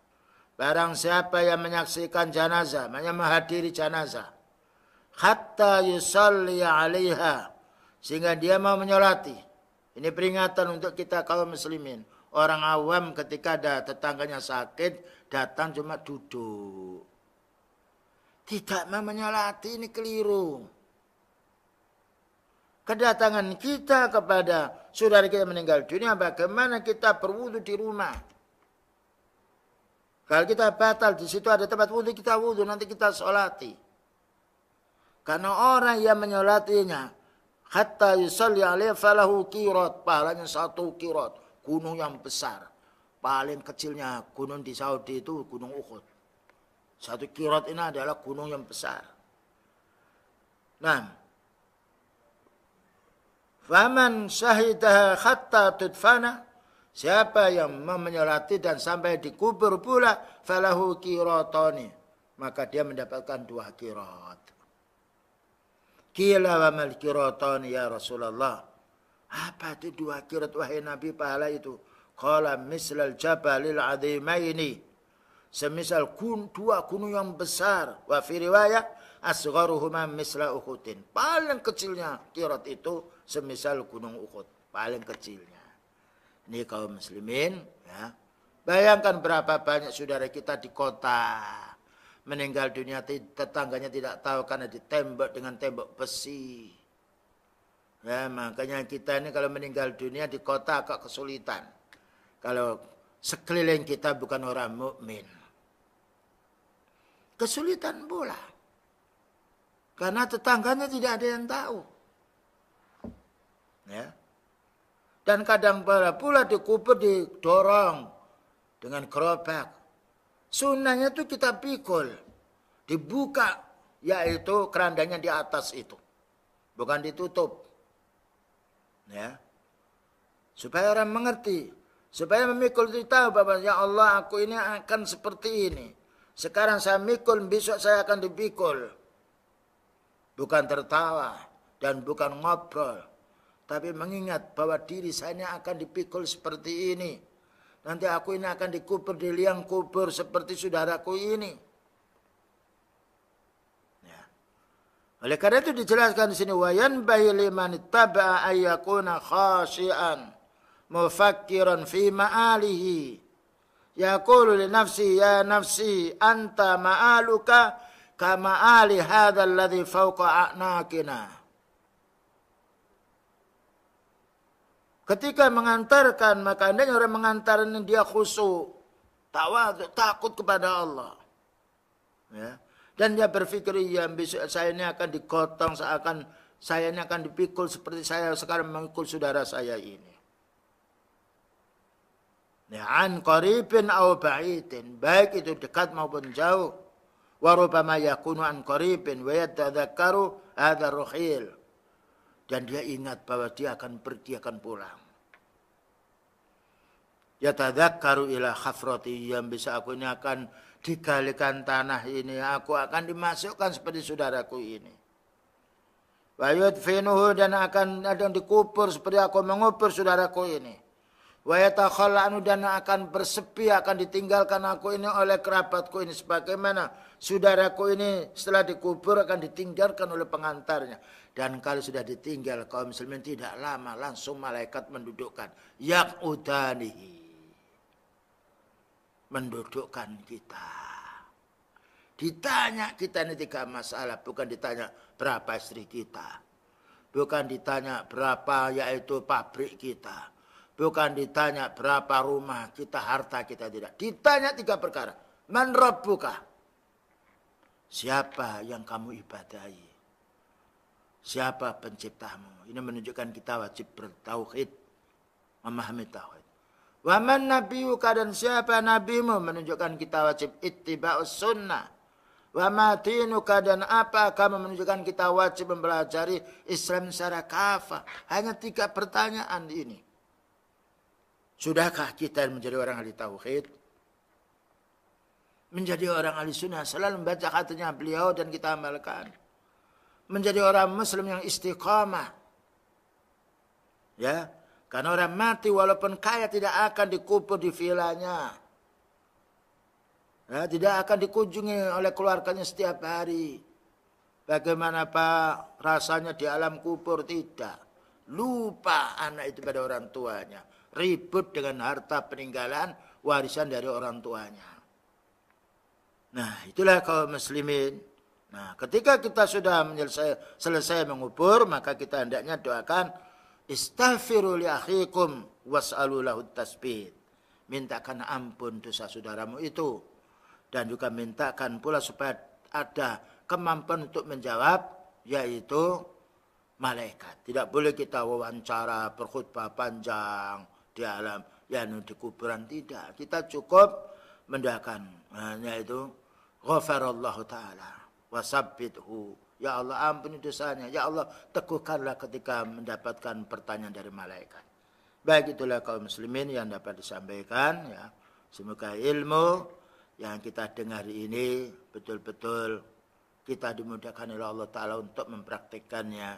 barang siapa yang menyaksikan janazah, maknanya menghadiri janazah, hatta yusalli 'alaiha, sehingga dia mau menyolati. Ini peringatan untuk kita kaum muslimin. Orang awam ketika ada tetangganya sakit, datang cuma duduk. Tidak mau menyolati, ini keliru. Kedatangan kita kepada saudara kita meninggal dunia, bagaimana kita berwudu di rumah. Kalau kita batal, di situ ada tempat wudu, kita wudu, nanti kita sholati. Karena orang yang menyolatinya, hatta yusalli alaihi falahu qirat, pahalanya 1 qirat, gunung yang besar. Paling kecilnya gunung di Saudi itu Gunung Uhud. 1 qirat ini adalah gunung yang besar. Nah, faman syahidaha hatta tudfana, siapa yang menyolati dan sampai dikubur pula, falahu qiratani, maka dia mendapatkan 2 qirat. Qila wa mal qiratani ya Rasulullah. Apa itu 2 qirat wahai Nabi pahala itu? Qala mislal jabalil azimaini, semisal 2 gunung yang besar. Wa fi riwayah asgharuhuma misla Uhudin, paling kecilnya qirat itu semisal gunung Uhud, paling kecilnya. Ini kaum muslimin, ya. Bayangkan berapa banyak saudara kita di kota meninggal dunia, tetangganya tidak tahu karena ditembak dengan tembok besi. Ya, makanya kita ini kalau meninggal dunia di kota agak kesulitan. Kalau sekeliling kita bukan orang mukmin. Kesulitan pula. Karena tetangganya tidak ada yang tahu. Ya. Dan kadang pula dikubur didorong dengan gerobak. Sunnahnya itu kita pikul. Dibuka, yaitu kerandanya di atas itu. Bukan ditutup. Ya. Supaya orang mengerti. Supaya memikul itu tahu bahwa ya Allah aku ini akan seperti ini. Sekarang saya mikul, besok saya akan dipikul. Bukan tertawa dan bukan ngobrol. Tapi mengingat bahwa diri saya ini akan dipikul seperti ini. Nanti aku ini akan dikubur di liang kubur seperti saudaraku ini. Ya. Oleh karena itu dijelaskan di sini. وَيَنْبَهِ لِمَنِ اتَّبَعَ أَيَّكُونَ خَاشِئًا مُفَكِّرًا فِي مَآلِهِ يَقُولُ لِنَفْسِهِ يَا نَفْسِي أَنْتَ مَآلُكَ كَمَآلِ هَذَا الَّذِي فَوْقَ أَعْنَاقِنَا. Ketika mengantarkan, maka andainya orang mengantarkan dia khusyuk, tawadhu, takut kepada Allah. Ya. Dan dia berpikir, ya besok saya ini akan digotong, saya ini akan dipikul seperti saya sekarang memikul saudara saya ini. Ya, an qaribin aw ba'idin, baik itu dekat maupun jauh. Wa rubbama yakunu an qaribin wa yatadzakkaru hadza ruhil. Dan dia ingat bahwa dia akan pergi, akan pulang. Yatadzakkaru ila khafrati, yang bisa aku ini akan digalikan tanah ini, aku akan dimasukkan seperti saudaraku ini. Wa yudfinuhu, dan akan ada dikubur seperti aku mengubur saudaraku ini. Wa yatakhalla'anu, dan akan bersepi, akan ditinggalkan aku ini oleh kerabatku ini, sebagaimana saudaraku ini setelah dikubur akan ditinggalkan oleh pengantarnya. Dan kalau sudah ditinggal kaum muslimin tidak lama langsung malaikat mendudukkan yaqudanihi, mendudukkan kita. Ditanya kita ini 3 masalah, bukan ditanya berapa istri kita, bukan ditanya berapa yaitu pabrik kita, bukan ditanya berapa rumah kita, harta kita, tidak. Ditanya 3 perkara. Man rabbuka? Siapa yang kamu ibadahi? Siapa penciptamu? Ini menunjukkan kita wajib bertauhid, memahami tauhid. Wa man nabiyuka, dan siapa nabimu? Menunjukkan kita wajib ittiba'us sunnah. Wa ma dinuka, dan apa kamu? Menunjukkan kita wajib mempelajari Islam secara kafah. Hanya 3 pertanyaan ini. Sudahkah kita menjadi orang ahli tauhid? Menjadi orang ahli sunnah, selalu membaca katanya beliau dan kita amalkan. Menjadi orang muslim yang istiqamah. Ya, karena orang mati walaupun kaya tidak akan dikubur di vilanya. Ya, tidak akan dikunjungi oleh keluarganya setiap hari. Bagaimana Pak rasanya di alam kubur? Tidak. Lupa anak itu pada orang tuanya. Ribut dengan harta peninggalan warisan dari orang tuanya. Nah, itulah kaum muslimin. Nah, ketika kita sudah selesai mengubur, maka kita hendaknya doakan istaghfiru li akhikum was'alu lahu tasbih. Mintakan ampun dosa saudaramu itu, dan juga mintakan pula supaya ada kemampuan untuk menjawab, yaitu malaikat. Tidak boleh kita wawancara berkhutbah panjang di alam di kuburan, tidak. Kita cukup mendoakan, yaitu ghafarallahu ta'ala wasabbithu, ya Allah ampuni dosanya, ya Allah teguhkanlah ketika mendapatkan pertanyaan dari malaikat. Baik, itulah kaum muslimin yang dapat disampaikan, ya. Semoga ilmu yang kita dengar ini betul-betul kita dimudahkan oleh Allah Ta'ala untuk mempraktikkannya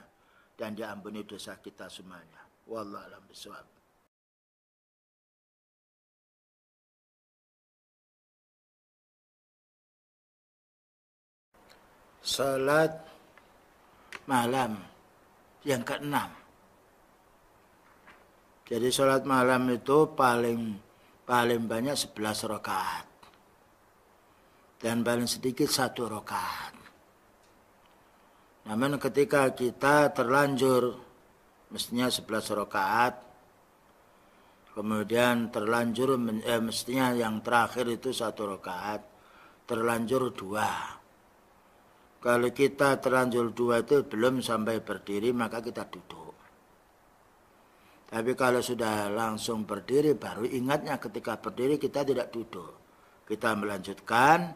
dan diampuni dosa kita semuanya. Wallahu a'lam bishawab. Salat malam yang ke-6. Jadi salat malam itu paling banyak 11 rakaat. Dan paling sedikit 1 rakaat. Namun ketika kita terlanjur mestinya 11 rakaat, kemudian terlanjur mestinya yang terakhir itu 1 rakaat, terlanjur 2. Kalau kita terlanjur 2 itu belum sampai berdiri, maka kita duduk. Tapi kalau sudah langsung berdiri, baru ingatnya ketika berdiri kita tidak duduk. Kita melanjutkan,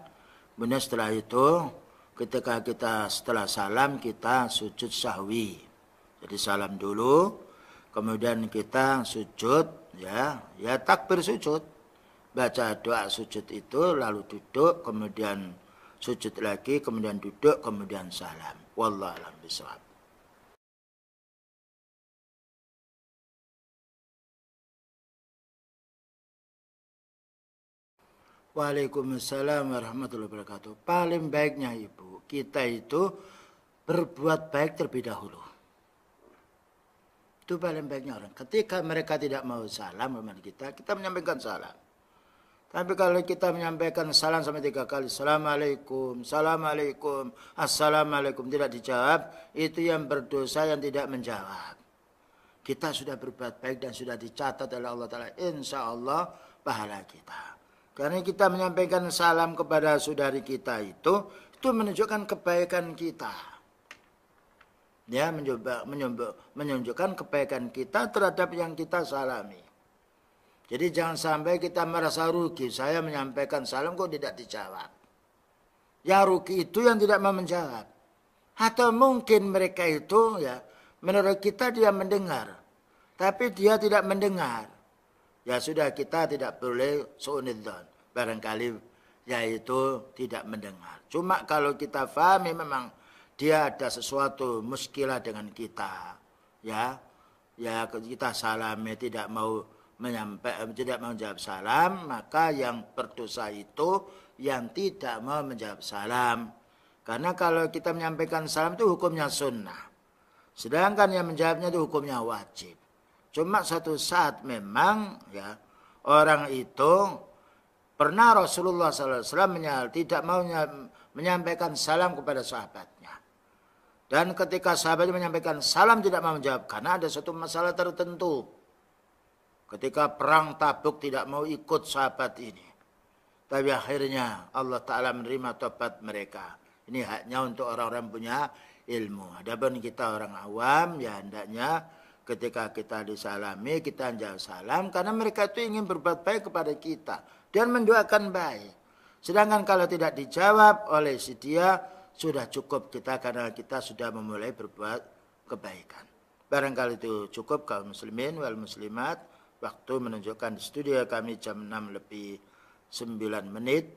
kemudian setelah itu ketika kita setelah salam kita sujud sahwi. Jadi salam dulu, kemudian kita sujud, ya takbir sujud, baca doa sujud itu, lalu duduk, kemudian sujud lagi, kemudian duduk, kemudian salam. Wallahu a'lam bishawab. Waalaikumsalam warahmatullahi wabarakatuh. Paling baiknya Ibu, kita itu berbuat baik terlebih dahulu. Itu paling baiknya orang. Ketika mereka tidak mau salam kepada kita menyampaikan salam. Tapi kalau kita menyampaikan salam sampai 3 kali, Assalamualaikum, Assalamualaikum, Assalamualaikum, tidak dijawab, itu yang berdosa yang tidak menjawab. Kita sudah berbuat baik dan sudah dicatat oleh Allah Ta'ala, insya Allah pahala kita. Karena kita menyampaikan salam kepada saudari kita itu menunjukkan kebaikan kita. Ya, menunjukkan kebaikan kita terhadap yang kita salami. Jadi jangan sampai kita merasa rugi. Saya menyampaikan salam kok tidak dijawab. Ya rugi itu yang tidak mau menjawab. Atau mungkin mereka itu ya menurut kita dia mendengar. Tapi dia tidak mendengar. Ya sudah kita tidak boleh su'unidzon. Barangkali yaitu tidak mendengar. Cuma kalau kita pahami memang dia ada sesuatu muskilah dengan kita. Ya kita salami tidak mau menjawab salam, maka yang berdosa itu yang tidak mau menjawab salam. Karena kalau kita menyampaikan salam itu hukumnya sunnah. Sedangkan yang menjawabnya itu hukumnya wajib. Cuma satu saat memang ya orang itu pernah Rasulullah SAW tidak mau menyampaikan salam kepada sahabatnya. Dan ketika sahabatnya menyampaikan salam tidak mau menjawab karena ada satu masalah tertentu. Ketika perang Tabuk tidak mau ikut sahabat ini. Tapi akhirnya Allah Ta'ala menerima tobat mereka. Ini haknya untuk orang-orang punya ilmu. Adapun kita orang awam, ya hendaknya ketika kita disalami, kita jawab salam. Karena mereka itu ingin berbuat baik kepada kita. Dan mendoakan baik. Sedangkan kalau tidak dijawab oleh si dia, sudah cukup kita karena kita sudah memulai berbuat kebaikan. Barangkali itu cukup kaum muslimin wal muslimat. Waktu menunjukkan di studio kami jam 6:09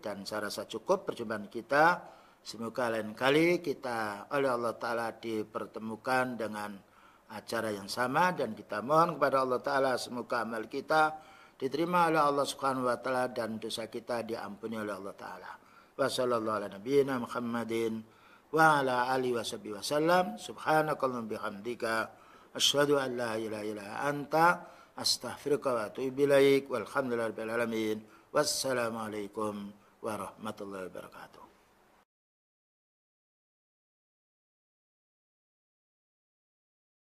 dan saya rasa cukup perjumpaan kita. Semoga lain kali kita oleh Allah Ta'ala dipertemukan dengan acara yang sama dan kita mohon kepada Allah Ta'ala semoga amal kita diterima oleh Allah Subhanahu wa Ta'ala dan dosa kita diampuni oleh Allah Ta'ala. Wa sallallahu ala nabiyyina Muhammadin wa ala alihi washabihi wasallam. Subhanakallahumma bihamdika asyhadu an la ilaha illa anta astaghfiruka wa atubu ilaik. Walhamdulillahirabbil alamin. Wassalamualaikum warahmatullahi wabarakatuh.